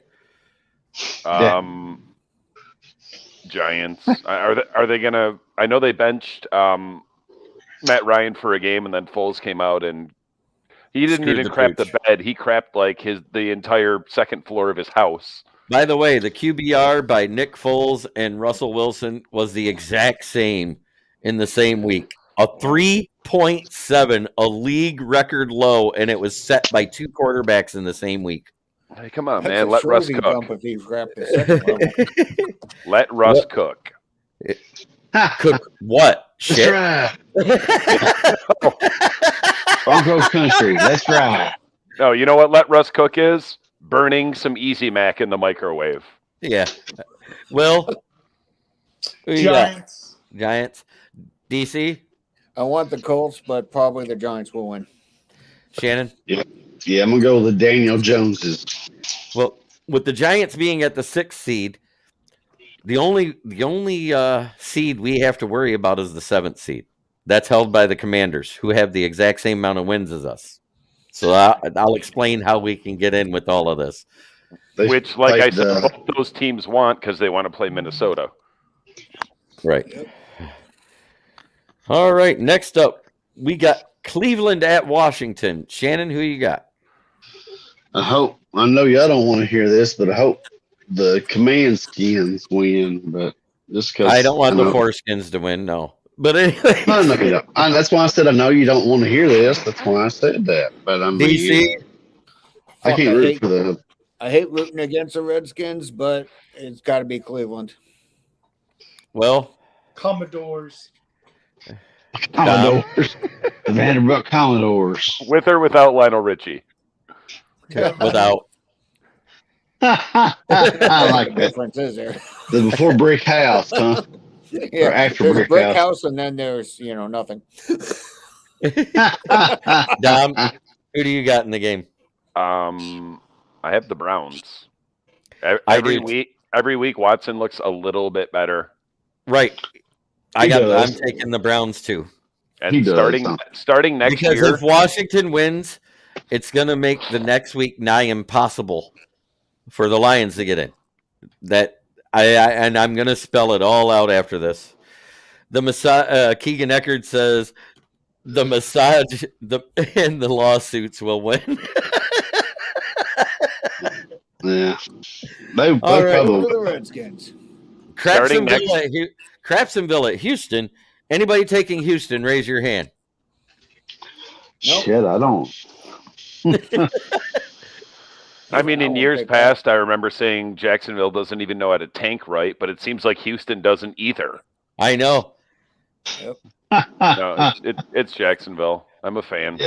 Giants. Are they gonna? I know they benched Matt Ryan for a game, and then Foles came out and he didn't even crap the bed. He crapped like the entire second floor of his house. By the way, the QBR by Nick Foles and Russell Wilson was the exact same in the same week. A 3.7, a league record low, and it was set by two quarterbacks in the same week. Hey, come on, man. Let Russ cook. If he wrapped the second level. Let Russ cook. Cook what? Shit. That's right. Broncos country. That's right. No, you know what let Russ cook is? Burning some Easy Mac in the microwave. Yeah. Will? Giants. Giants. DC? I want the Colts, but probably the Giants will win. Shannon? Yeah, I'm going to go with the Daniel Joneses. Well, with the Giants being at the 6th seed, the only seed we have to worry about is the 7th seed. That's held by the Commanders, who have the exact same amount of wins as us. So I'll explain how we can get in with all of this. Which, like I said, both those teams want because they want to play Minnesota. Right. Yep. All right. Next up, we got Cleveland at Washington. Shannon, who you got? I know y'all don't want to hear this, but I hope the Command Skins win. But just because I don't want the Foreskins to win, no. But anyway, no. That's why I said I know you don't want to hear this. That's why I said that. But I'm DC. I can't root for them. I hate rooting against the Redskins, but it's got to be Cleveland. Well, Commodores. The Vanderbilt Commodores. With or without Lionel Richie? Without. I like that. Difference is there? The before brick house, huh? Yeah, or after there's brick, a brick house, and then there's nothing. Dom, who do you got in the game? I have the Browns. Every week, Watson looks a little bit better. Right. I'm taking the Browns too. And starting next year, because if Washington wins, it's going to make the next week nigh impossible for the Lions to get in. And I'm going to spell it all out after this. The Keegan Eckert says the massage and the lawsuits will win. Yeah. They all right, over the Redskins. Crapsonville at Houston. Anybody taking Houston, raise your hand. Nope. Shit, I don't. I mean, in years past, I remember saying Jacksonville doesn't even know how to tank right, but it seems like Houston doesn't either. I know. Yep. No, it's Jacksonville. I'm a fan.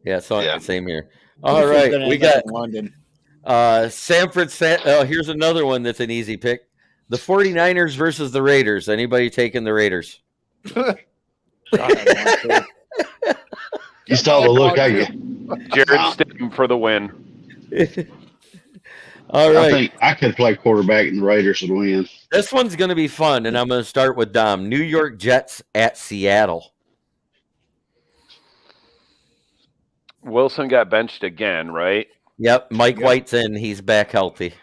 Yeah. Same here. All right, we got London. Sanford. Here's another one that's an easy pick. The 49ers versus the Raiders. Anybody taking the Raiders? You saw the look I get. Jared Stidham for the win. All right. I think I could play quarterback and the Raiders would win. This one's going to be fun, and I'm going to start with Dom. New York Jets at Seattle. Wilson got benched again, right? Yep. Mike White's in. He's back healthy.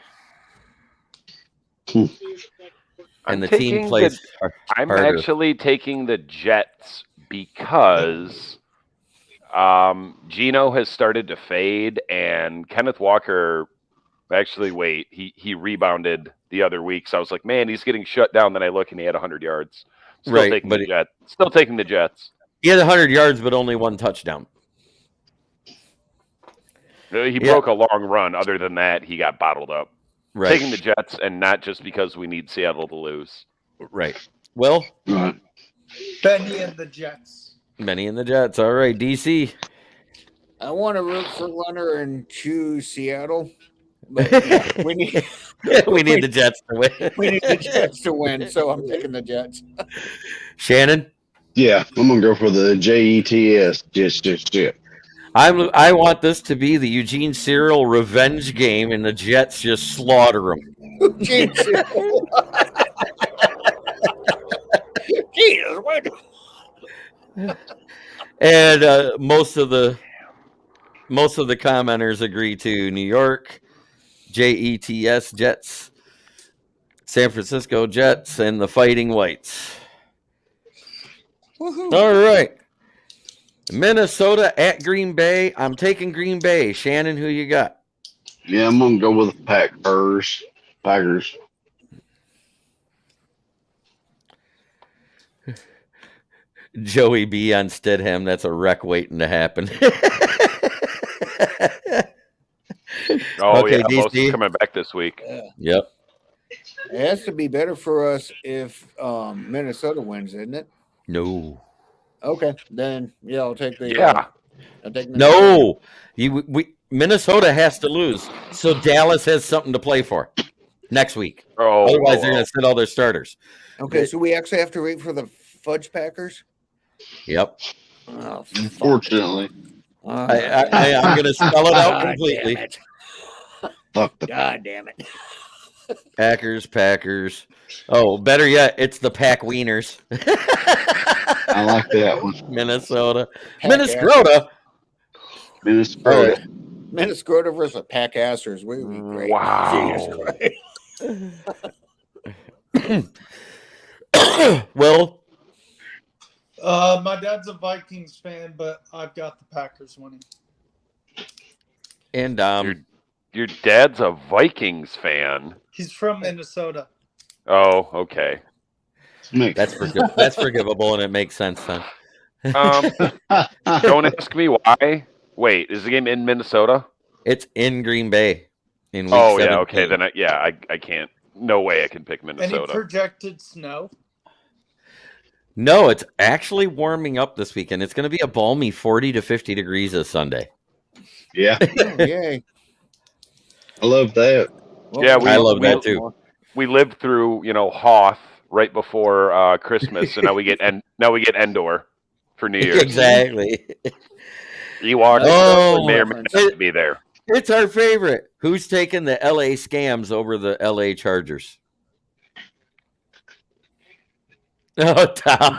And the team plays harder. I'm actually taking the Jets because Geno has started to fade, and Kenneth Walker. Actually, wait, he rebounded the other week, so I was like, man, he's getting shut down. Then I look, and he had 100 yards. Still taking the Jets. Still taking the Jets. He had 100 yards, but only one touchdown. He broke a long run. Other than that, he got bottled up. Right. Taking the Jets, and not just because we need Seattle to lose. Right. Well, Benny and the Jets. Benny and the Jets. All right, DC. I want to root for Leonard and choose Seattle. But we need the Jets to win. We need the Jets to win, so I'm picking the Jets. Shannon? Yeah, I'm gonna go for the Jets. Jets. I want this to be the Eugene Cyril revenge game, and the Jets just slaughter them. Jesus, what? And most of the commenters agree to New York, Jets, Jets, San Francisco Jets, and the Fighting Whites. Woo-hoo. All right. Minnesota at Green Bay. I'm taking Green Bay. Shannon, who you got? Yeah, I'm gonna go with the Packers. Joey B on Stidham. That's a wreck waiting to happen. Okay, DC. Most coming back this week. Yep. It has to be better for us if Minnesota wins, isn't it? No. Okay, then I'll take the. I'll take the No. Minnesota has to lose, so Dallas has something to play for next week. Otherwise, they're going to sit all their starters. Okay, so we actually have to wait for the Fudge Packers. Yep. Oh, Unfortunately, I'm going to spell it out completely. God damn it. Packers. Oh, better yet, it's the Pack Wieners. I like that one. Minnesota. Minnesota. Minnesota versus Pack Assers. We would be great. Wow. Jesus Christ. Well, my dad's a Vikings fan, but I've got the Packers winning. And your dad's a Vikings fan. He's from Minnesota. Oh, okay. That's forgivable, and it makes sense then. Don't ask me why. Wait, is the game in Minnesota? It's in Green Bay. In week 17. Yeah, okay. Then I can't. No way I can pick Minnesota. Any projected snow? No, it's actually warming up this weekend. It's going to be a balmy 40 to 50 degrees this Sunday. Yeah. Oh, yay. I love that. Well, Yeah, I love that too. We lived through, Hoth right before Christmas, and now we get Endor for New Year's. Exactly. Ewok may or may not be there. It's our favorite. Who's taking the LA Scams over the LA Chargers? Oh, Tom.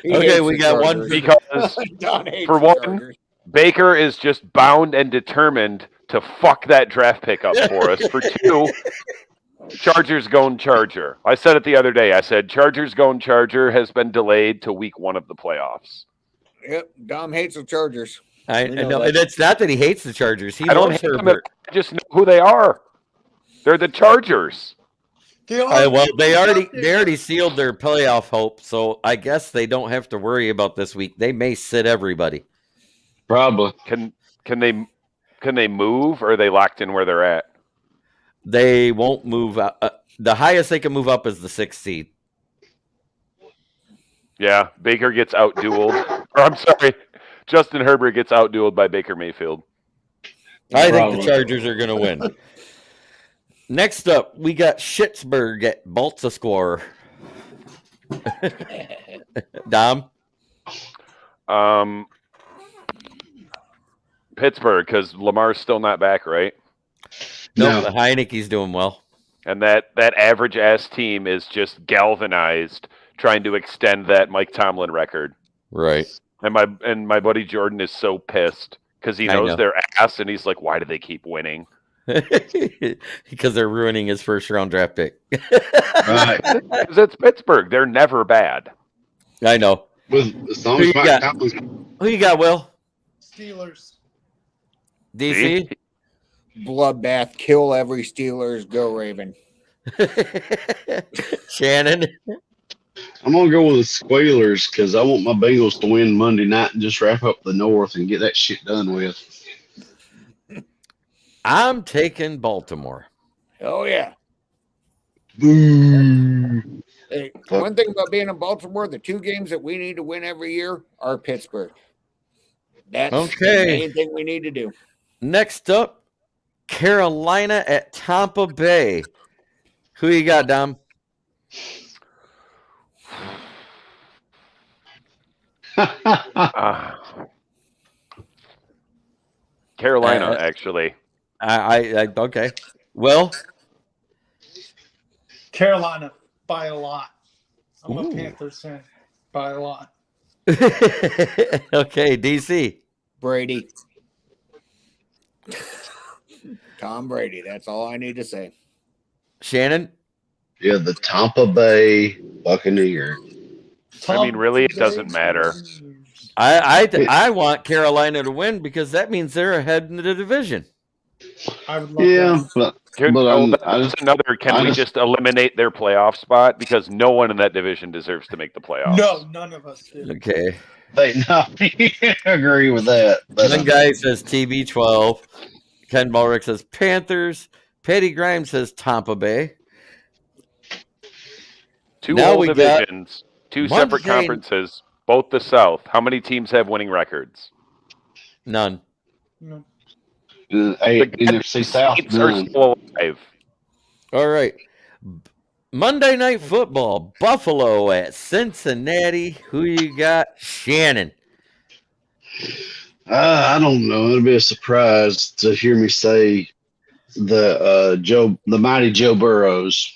Okay, we got one. Because, for one, Baker is just bound and determined to fuck that draft pick up for us. For two, Chargers going Charger. I said it the other day. I said Chargers going Charger has been delayed to week 1 of the playoffs. Yep, Dom hates the Chargers. I know, and it's not that he hates the Chargers. He I don't loves hate them. Herbert. I just know who they are. They're the Chargers. Well, they already sealed their playoff hope, so I guess they don't have to worry about this week. They may sit everybody. Probably. Can they move, or are they locked in where they're at? They won't move up. The highest they can move up is the 6th seed. Yeah, Baker gets outdueled. Or I'm sorry, Justin Herbert gets outdueled by Baker Mayfield. I think the Chargers are going to win. Next up, we got Schittsburg at Baltimore. Dom? Pittsburgh, because Lamar's still not back, right? No, the Heineke's doing well. And that average ass team is just galvanized, trying to extend that Mike Tomlin record. Right. And my buddy Jordan is so pissed because he knows their ass, and he's like, "Why do they keep winning?" Because they're ruining his first round draft pick. Right. Because it's Pittsburgh. They're never bad. I know. As long Who as you Mike got? Tomlin. Who you got, Will? Steelers. DC? Bloodbath. Kill every Steelers. Go Raven. Shannon? I'm gonna go with the Squealers because I want my Bengals to win Monday night and just wrap up the North and get that shit done with. I'm taking Baltimore. Oh yeah. Boo. Hey, one thing about being in Baltimore, the 2 games that we need to win every year are Pittsburgh. That's the main thing we need to do. Next up, Carolina at Tampa Bay. Who you got, Dom? Carolina, actually. I okay. Well, Carolina by a lot. I'm a Panthers fan by a lot. Okay, DC. Brady. Tom Brady. That's all I need to say. Shannon? Yeah, the Tampa Bay Buccaneers. I mean, really, it doesn't matter. I want Carolina to win because that means they're ahead in the division. I would love that. That's another. Can we just eliminate their playoff spot because no one in that division deserves to make the playoffs? No, none of us do. Okay. I agree with that. But one guy says TB12. Ken Mulrick says Panthers. Petty Grimes says Tampa Bay. Two whole divisions, 2 separate conferences, both the South. How many teams have winning records? None. No. NFC South are still alive. All right. Monday Night Football, Buffalo at Cincinnati. Who you got? Shannon. I don't know. It'll be a surprise to hear me say the mighty Joe Burrows.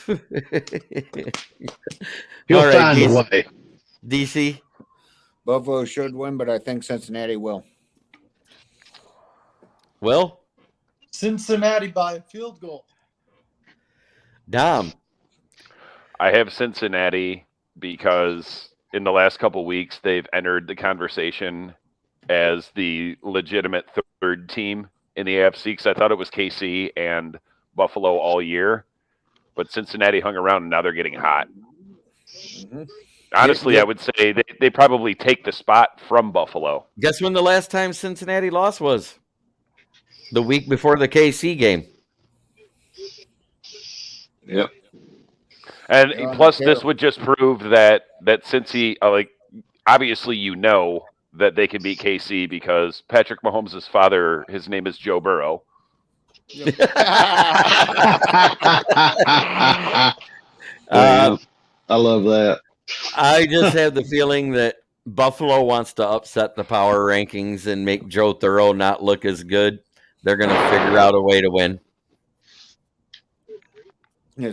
He'll find a way. DC. Buffalo should win, but I think Cincinnati will. Well, Cincinnati by a field goal. Dom. I have Cincinnati because in the last couple weeks they've entered the conversation as the legitimate third team in the AFC because I thought it was KC and Buffalo all year, but Cincinnati hung around and now they're getting hot. Mm-hmm. Honestly, I would say they probably take the spot from Buffalo. Guess when the last time Cincinnati lost was? The week before the KC game. Yep. And plus, this would just prove that Cincy, obviously that they can beat KC because Patrick Mahomes' father, his name is Joe Burrow. Yep. I love that. I just have the feeling that Buffalo wants to upset the power rankings and make Joe Burrow not look as good. They're going to figure out a way to win.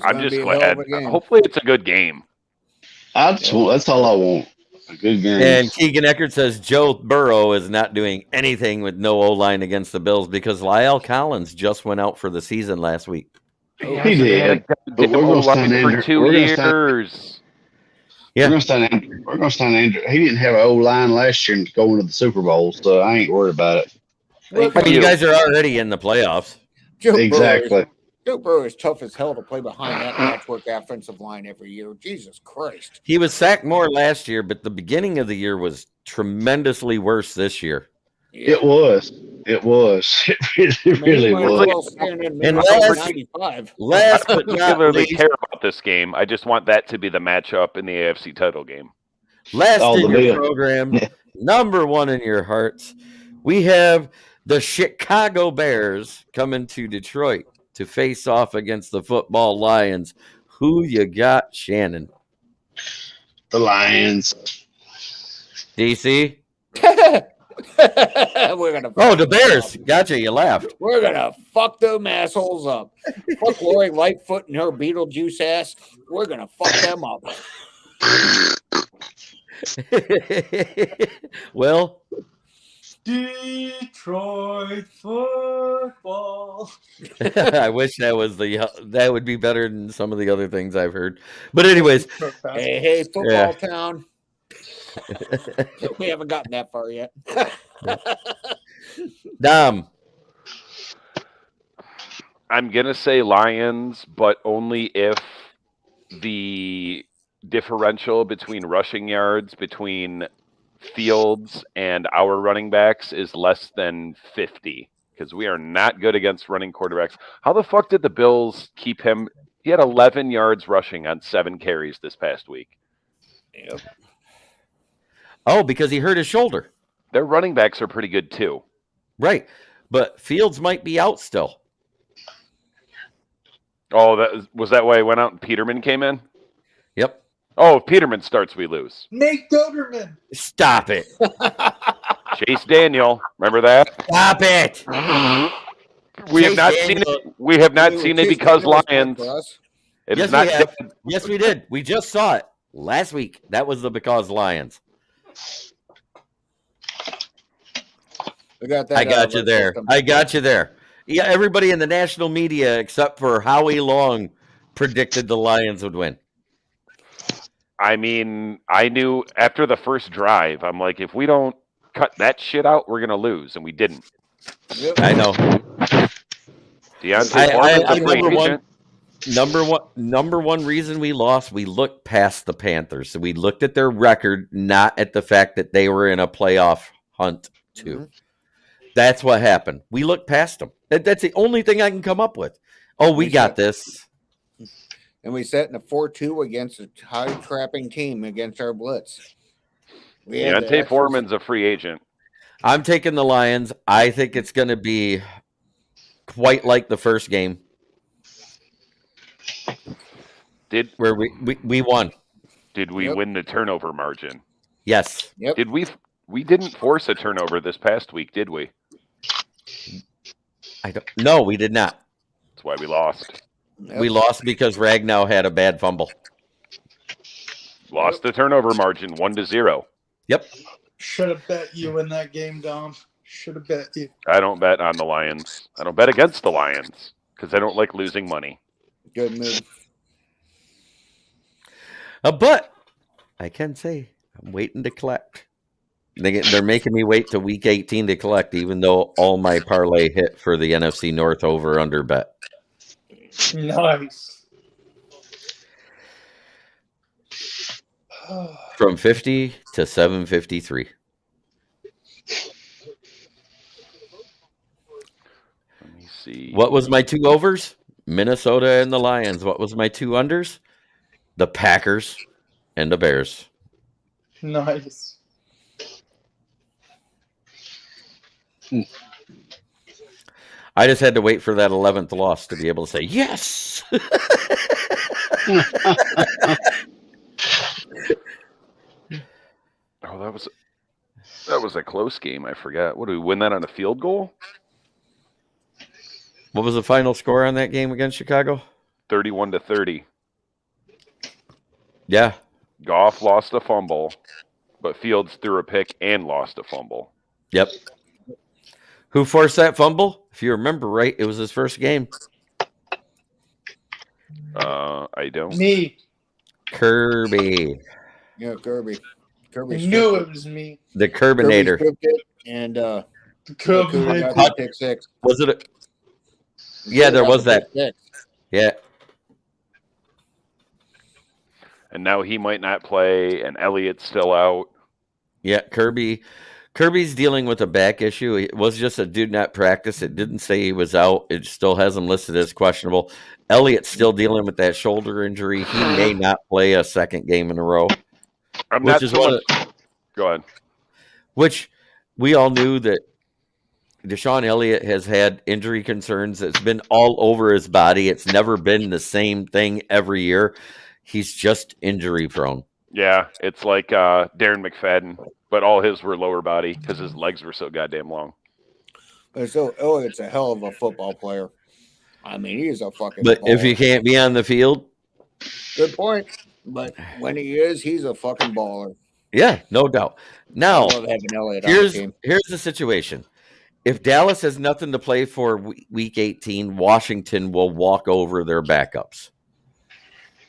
I'm just glad. Hopefully, it's a good game. That's all I want. A good game. And Keegan Eckert says Joe Burrow is not doing anything with no O-line against the Bills because Lyle Collins just went out for the season last week. He did. But we're going to sign Andrew. For 2 years. Yeah. We're going to sign Andrew. He didn't have an O-line last year and going to the Super Bowl, so I ain't worried about it. Well, you guys are already in the playoffs. Exactly. Joe Burrow is tough as hell to play behind that patchwork offensive line every year. Jesus Christ. He was sacked more last year, but the beginning of the year was tremendously worse this year. Yeah. It was. It really was. And last but not least, care about this game. I just want that to be the matchup in the AFC title game. Last in your program, number 1 in your hearts, we have the Chicago Bears coming to Detroit to face off against the football Lions. Who you got, Shannon? The Lions. DC? We're gonna. Oh, the Bears. Gotcha. You laughed. We're gonna fuck them assholes up. Fuck Lori Lightfoot and her Beetlejuice ass. We're gonna fuck them up. Well, Detroit football. I wish that would be better than some of the other things I've heard. But anyways, hey, football town. We haven't gotten that far yet. Dom. I'm gonna say Lions, but only if the differential between rushing yards between Fields and our running backs is less than 50, because we are not good against running quarterbacks. How the fuck did the Bills keep him? He had 11 yards rushing on 7 carries this past week. Yep. Oh, because he hurt his shoulder. Their running backs are pretty good too. Right. But Fields might be out still. Oh, was that why he went out and Peterman came in? Yep. Oh, if Peterman starts, we lose. Nate Doderman. Stop it. Chase Daniel. Remember that? Stop it. We have not seen it. We have not seen it because Lions. It is Yes, not we have. Yes, we did. We just saw it last week. That was the because Lions. We got that. I got you there. I got you there. Yeah, everybody in the national media except for Howie Long predicted the Lions would win. I mean, I knew after the first drive, I'm like, if we don't cut that shit out, we're gonna lose, and we didn't. Yep. I know. Deontay number one reason we lost, we looked past the Panthers. So we looked at their record, not at the fact that they were in a playoff hunt too. Mm-hmm. That's what happened. We looked past them. That's the only thing I can come up with. Oh, we got this. And we set in a 4-2 against a high trapping team against our blitz. Deontay Foreman's a free agent. I'm taking the Lions. I think it's going to be quite like the first game. Where we won. Did we win the turnover margin? Yes. Yep. Did we didn't force a turnover this past week, did we? No, we did not. That's why we lost. Yep. We lost because Ragnow had a bad fumble. Lost the turnover margin 1-0. Yep. Should have bet you in that game, Dom. Should have bet you. I don't bet on the Lions. I don't bet against the Lions because I don't like losing money. Good move. But I can say I'm waiting to collect. They're making me wait till week 18 to collect, even though all my parlay hit for the NFC North over under bet. Nice. From 50 to 753. Let me see. What was my 2 overs? Minnesota and the Lions. What was my 2 unders? The Packers and the Bears. Nice. I just had to wait for that 11th loss to be able to say yes. Oh, that was a close game. I forgot. What, did we win that on a field goal? What was the final score on that game against Chicago? 31-30. Yeah. Goff lost a fumble, but Fields threw a pick and lost a fumble. Yep. Who forced that fumble? If you remember right, it was his first game. I don't. Me. Kirby. Yeah, Kirby. I knew it was me. The Curbinator. And the Curbinator. got pick 6. Was it? Yeah, there was that. Yeah. And now he might not play, and Elliott's still out. Yeah, Kirby's dealing with a back issue. It was just a did not practice. It didn't say he was out. It still has him listed as questionable. Elliott's still dealing with that shoulder injury. He may not play a second game in a row. Go ahead. Which we all knew that Deshaun Elliott has had injury concerns. It's been all over his body. It's never been the same thing every year. He's just injury prone. Yeah, it's like Darren McFadden, but all his were lower body because his legs were so goddamn long. So Elliott's a hell of a football player. I mean, he's a fucking But baller. if you can't be on the field. Good point. But when he is, he's a fucking baller. Yeah, no doubt. Now, I love having Elliott on the team. here's the situation. If Dallas has nothing to play for week 18, Washington will walk over their backups.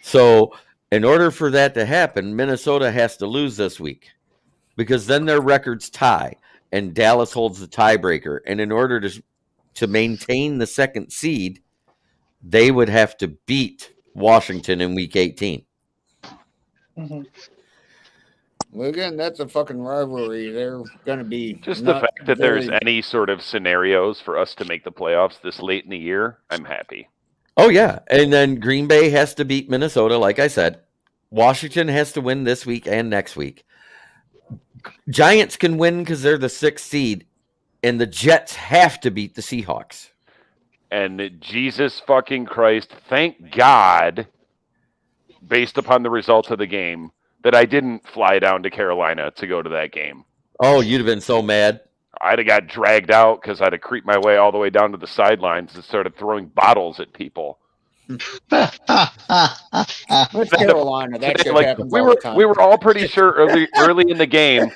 So, in order for that to happen, Minnesota has to lose this week because then their records tie and Dallas holds the tiebreaker. And in order to maintain the second seed, they would have to beat Washington in week 18. Mm-hmm. Well, again, that's a fucking rivalry. They're going to be just the fact that there's any sort of scenarios for us to make the playoffs this late in the year. I'm happy. Oh, yeah. And then Green Bay has to beat Minnesota, like I said. Washington has to win this week and next week. Giants can win because they're the 6th seed, and the Jets have to beat the Seahawks. And Jesus fucking Christ, thank God, based upon the results of the game, that I didn't fly down to Carolina to go to that game. Oh, you'd have been so mad. I'd have got dragged out because I'd have creeped my way all the way down to the sidelines and started throwing bottles at people. With Carolina, that shit happens all the time. We were all pretty sure early in the game,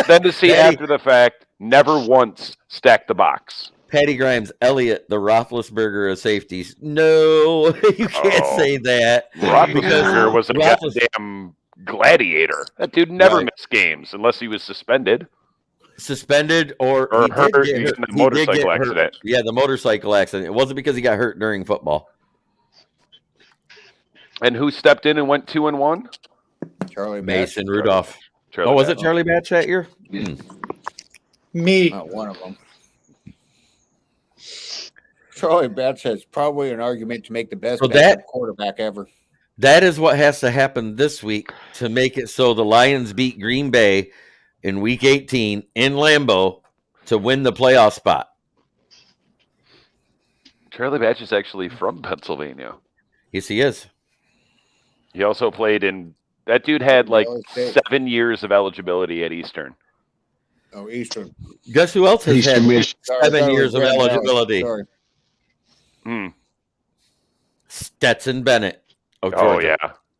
then to see after the fact, never once stacked the box. Patty Grimes, Elliott, the Roethlisberger of safeties. No, you can't say that. Roethlisberger was a goddamn gladiator. That dude never missed games unless he was suspended. Suspended or hurt in the motorcycle accident. Yeah, the motorcycle accident. It wasn't because he got hurt during football. And who stepped in and went 2-1? Charlie Mason Rudolph. Was it Charlie Batch that year? Me. Not one of them. Charlie Batch has probably an argument to make the best quarterback ever. That is what has to happen this week to make it so the Lions beat Green Bay in week 18 in Lambeau to win the playoff spot. Charlie Batch is actually from Pennsylvania. Yes, he is. He also played in... That dude had like 7 years of eligibility at Eastern. Oh, Eastern. Guess who else has had 7 years of eligibility? Stetson Bennett. Oh, yeah.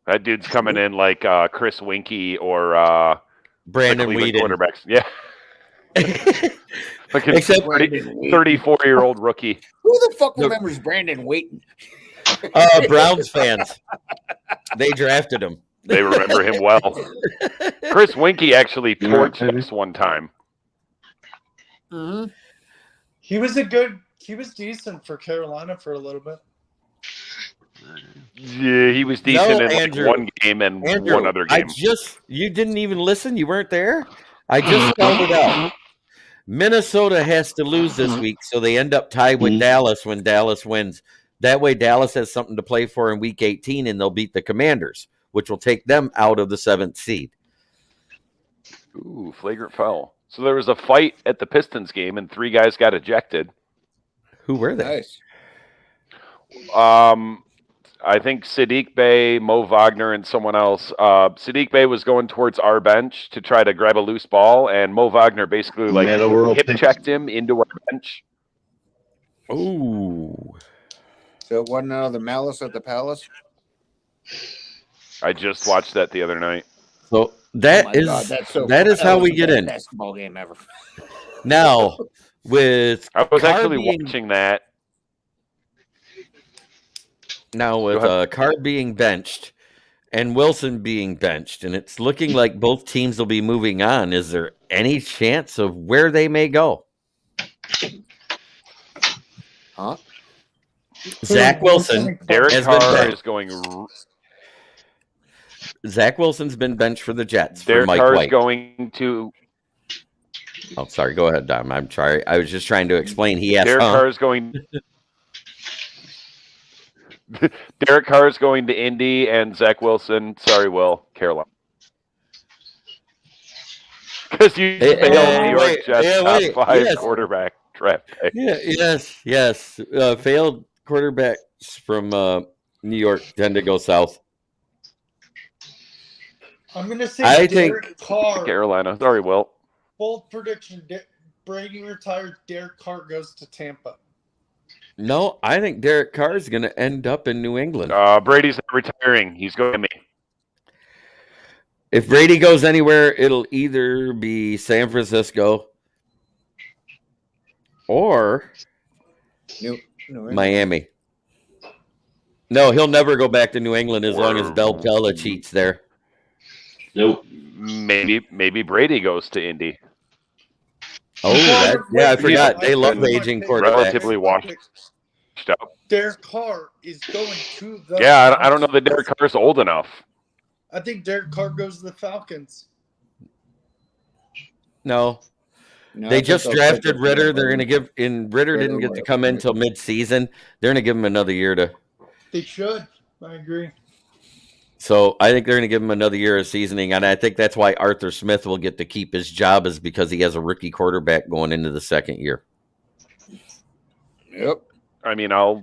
That dude's coming in like Chris Winkie or Brandon Weeden. Quarterbacks. Yeah. Like a 34-year-old rookie. Who the fuck remembers Brandon Weeden? Browns fans. They drafted him. They remember him well. Chris Winkie actually torched us one time. Mm-hmm. He was decent for Carolina for a little bit. Yeah, he was decent in Andrew, like one game and one other game. You didn't even listen? You weren't there? I just spelled it out. Minnesota has to lose this week, so they end up tied with Dallas when Dallas wins. That way, Dallas has something to play for in week 18, and they'll beat the Commanders, which will take them out of the 7th seed. Ooh, flagrant foul. So there was a fight at the Pistons game, and 3 guys got ejected. Who were they? Nice. I think Sadiq Bey, Mo Wagner, and someone else. Sadiq Bey was going towards our bench to try to grab a loose ball, and Mo Wagner basically hip-checked him into our bench. Ooh. So it wasn't another malice at the Palace? I just watched that the other night. So that is how we get in. Basketball game ever. Now, with I was actually watching that. Now with Card being benched and Wilson being benched, and it's looking like both teams will be moving on, is there any chance of where they may go? Huh? Zach Wilson. Derek Carr is going. Zach Wilson's been benched for the Jets. Derek Mike Carr is White. going to. Oh, sorry. Go ahead, Dom. I'm sorry. I was just trying to explain. Derek Carr is going. Derek Carr is going to Indy, and Zach Wilson. Sorry, Will, Carolina. Because you failed New York Jets top 5 quarterback draft pick. Yes. Failed quarterbacks from New York tend to go south. I'm going to say Derek Carr. Carolina. Sorry, Will. Bold prediction. Brady retired. Derek Carr goes to Tampa. No, I think Derek Carr is going to end up in New England. Brady's not retiring. He's going to me. If Brady goes anywhere, it'll either be San Francisco or New England. Miami. No, he'll never go back to New England as long as Del Pella cheats there. Nope. Maybe Brady goes to Indy. Oh, I forgot. They love aging quarterbacks. Relatively washed up. Derek Carr is going to the Yeah, I don't know that Derek Carr's old enough. I think Derek Carr goes to the Falcons. No. They just drafted Ritter. They're going to give Ritter didn't get to come in until mid-season. They're going to give him another year to. They should. I agree. So I think they're going to give him another year of seasoning, and I think that's why Arthur Smith will get to keep his job, is because he has a rookie quarterback going into the second year. Yep. I mean, a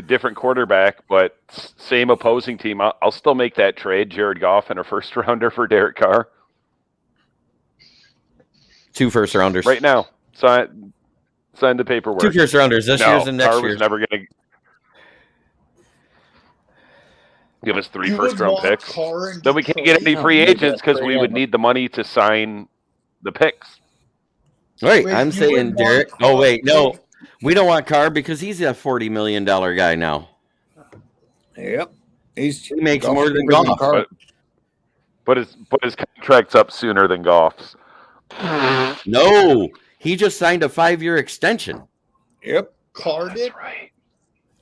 different quarterback, but same opposing team. I'll still make that trade. Jared Goff and a first rounder for Derek Carr. 2 first rounders right now. Sign the paperwork. 2 first rounders this year's and next Carr year's. was never going to give us 3 first round picks. Then we can't get any free agents because we would need the money to sign the picks. Right, I'm saying Derek. Oh wait, no, we don't want Carr because he's a $40 million guy now. Yep, he makes more than Goff. But his contract's up sooner than Goff's. No, he just signed a 5-year extension. Yep, Carr did. That's right.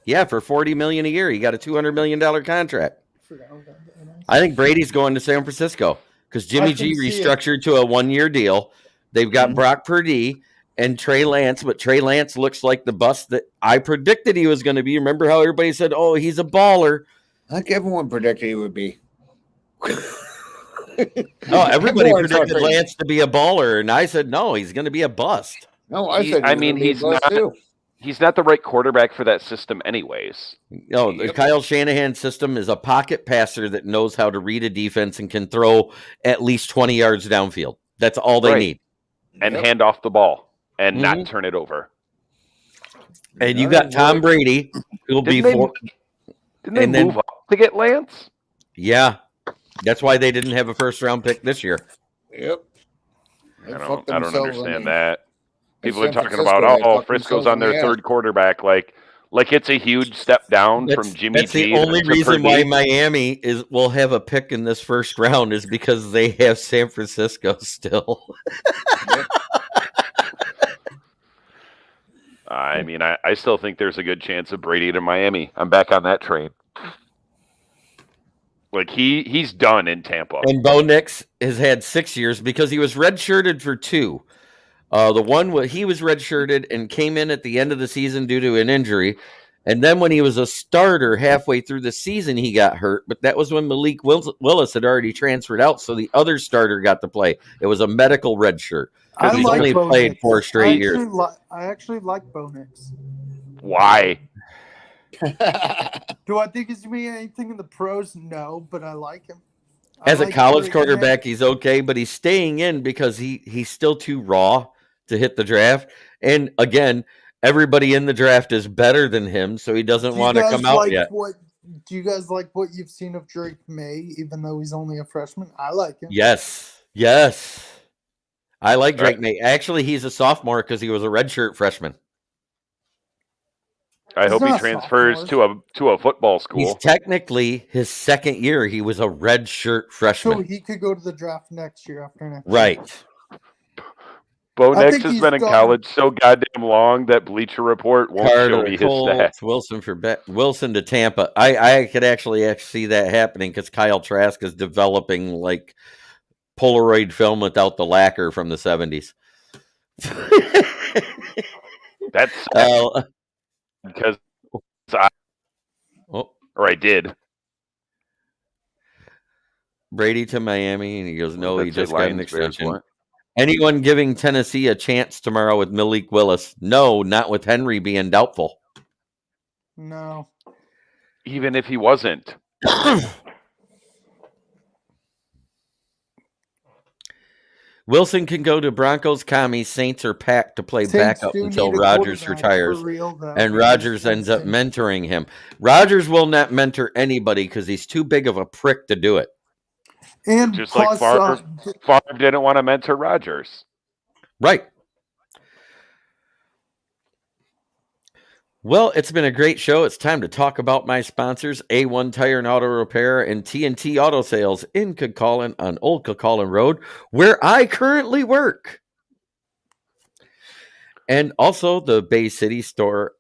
Yeah, for $40 million a year, he got a $200 million contract. I think Brady's going to San Francisco because Jimmy G restructured to a 1-year deal. They've got Brock Purdy and Trey Lance, but Trey Lance looks like the bust that I predicted he was going to be. Remember how everybody said, "Oh, he's a baller." Like everyone predicted he would be. No, everybody predicted Lance to be a baller, and I said no, he's going to be a bust. No, I said. He's not. Too. He's not the right quarterback for that system, anyways. No, the Kyle Shanahan system is a pocket passer that knows how to read a defense and can throw at least 20 yards downfield. That's all they need. And hand off the ball and not turn it over. And you got Tom Brady, who'll be Didn't they move up to get Lance? Yeah. That's why they didn't have a first-round pick this year. Yep. I don't understand that. People are talking about, Frisco's on their third quarterback. Like it's a huge step down from Jimmy G. That's the only reason why Miami will have a pick in this first round is because they have San Francisco still. I mean, I still think there's a good chance of Brady to Miami. I'm back on that train. Like he's done in Tampa. And Bo Nix has had 6 years because he was redshirted for 2. The one he was redshirted and came in at the end of the season due to an injury. And then when he was a starter halfway through the season, he got hurt. But that was when Malik Willis had already transferred out, so the other starter got to play. It was a medical redshirt because he's only played 4 straight years. I actually like Bo Nix. Why? Do I think he's going to be anything in the pros? No, but I like him. As a college quarterback, he's okay, but he's staying in because he's still too raw to hit the draft. And again, everybody in the draft is better than him, so he doesn't want to come out yet. Do you guys like what you've seen of Drake May, even though he's only a freshman? I like him. Yes. I like Drake May. Actually, he's a sophomore because he was a redshirt freshman. I hope he transfers to a football school. He's technically his second year. He was a redshirt freshman. So he could go to the draft next year after next year. Right. Bo Nix has been in college so goddamn long that Bleacher Report won't show me his stats. Wilson to Tampa. I could actually see that happening because Kyle Trask is developing like Polaroid film without the lacquer from the 70s. That's because I did. Brady to Miami, and he goes, no, he just got an extension. Anyone giving Tennessee a chance tomorrow with Malik Willis? No, not with Henry being doubtful. No. Even if he wasn't. Wilson can go to Broncos, Commies, Saints, or Pack to play backup until Rodgers retires. And Rodgers ends up mentoring him. Rodgers will not mentor anybody because he's too big of a prick to do it. And Just like Favre didn't want to mentor Rodgers. Right. Well, it's been a great show. It's time to talk about my sponsors, A1 Tire and Auto Repair and TNT Auto Sales in Cullin on Old Cullin Road, where I currently work. And also the Bay City store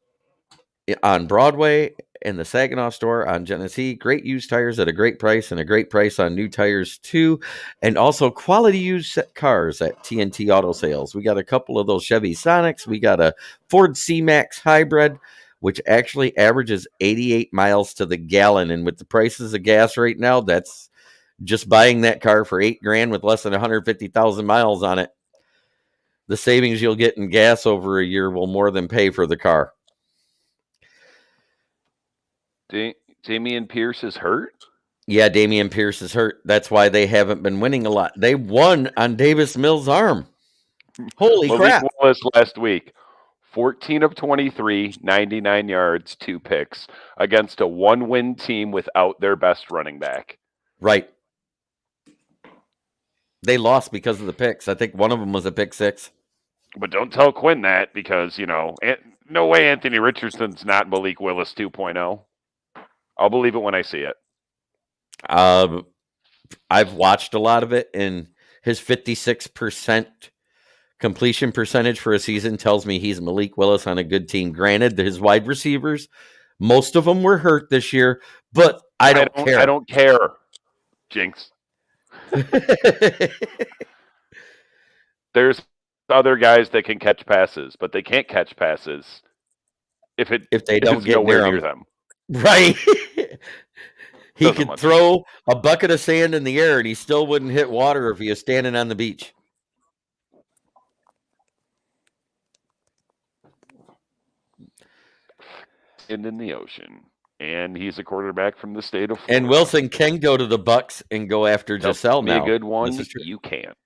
on Broadway and the Saginaw store on Genesee. Great used tires at a great price, and a great price on new tires too. And also quality used cars at TNT Auto Sales. We got a couple of those Chevy Sonics. We got a Ford C-Max Hybrid, which actually averages 88 miles to the gallon. And with the prices of gas right now, that's just buying that car for $8,000 with less than 150,000 miles on it. The savings you'll get in gas over a year will more than pay for the car. Dameon Pierce is hurt? Yeah, Dameon Pierce is hurt. That's why they haven't been winning a lot. They won on Davis Mills' arm. Holy crap. Malik Willis last week, 14 of 23, 99 yards, 2 picks against a one-win team without their best running back. Right. They lost because of the picks. I think one of them was a pick six. But don't tell Quinn that because, no way Anthony Richardson's not Malik Willis 2.0. I'll believe it when I see it. I've watched a lot of it, and his 56% completion percentage for a season tells me he's Malik Willis on a good team. Granted, his wide receivers, most of them were hurt this year, but I don't care. I don't care, Jinx. There's other guys that can catch passes, but they can't catch passes if they don't get near them. Right. He could throw a bucket of sand in the air and he still wouldn't hit water if he was standing on the beach. And in the ocean. And he's a quarterback from the state of Florida. And Wilson can go to the Bucks and go after Giselle now. Be a good one. You can't.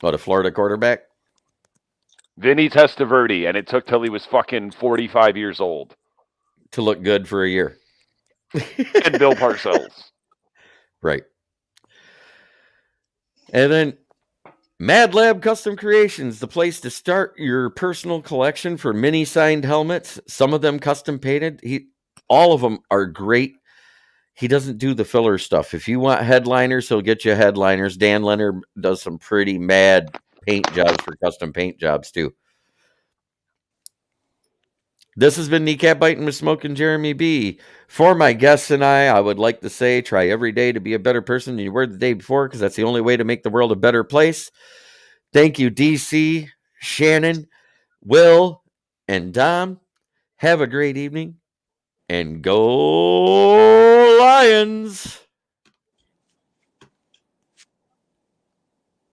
What, a Florida quarterback? Vinny Testaverde, and it took till he was fucking 45 years old to look good for a year. And Bill Parcells. Right. And then Mad Lab Custom Creations, the place to start your personal collection for mini signed helmets. Some of them custom painted. All of them are great. He doesn't do the filler stuff. If you want headliners, he'll get you headliners. Dan Leonard does some pretty mad paint jobs for custom paint jobs too. This has been Kneecap Biting with Smokin Jeremy B. For my guests and I would like to say try every day to be a better person than you were the day before, because that's the only way to make the world a better place. Thank you, DC, Shannon, Will, and Dom. Have a great evening, and go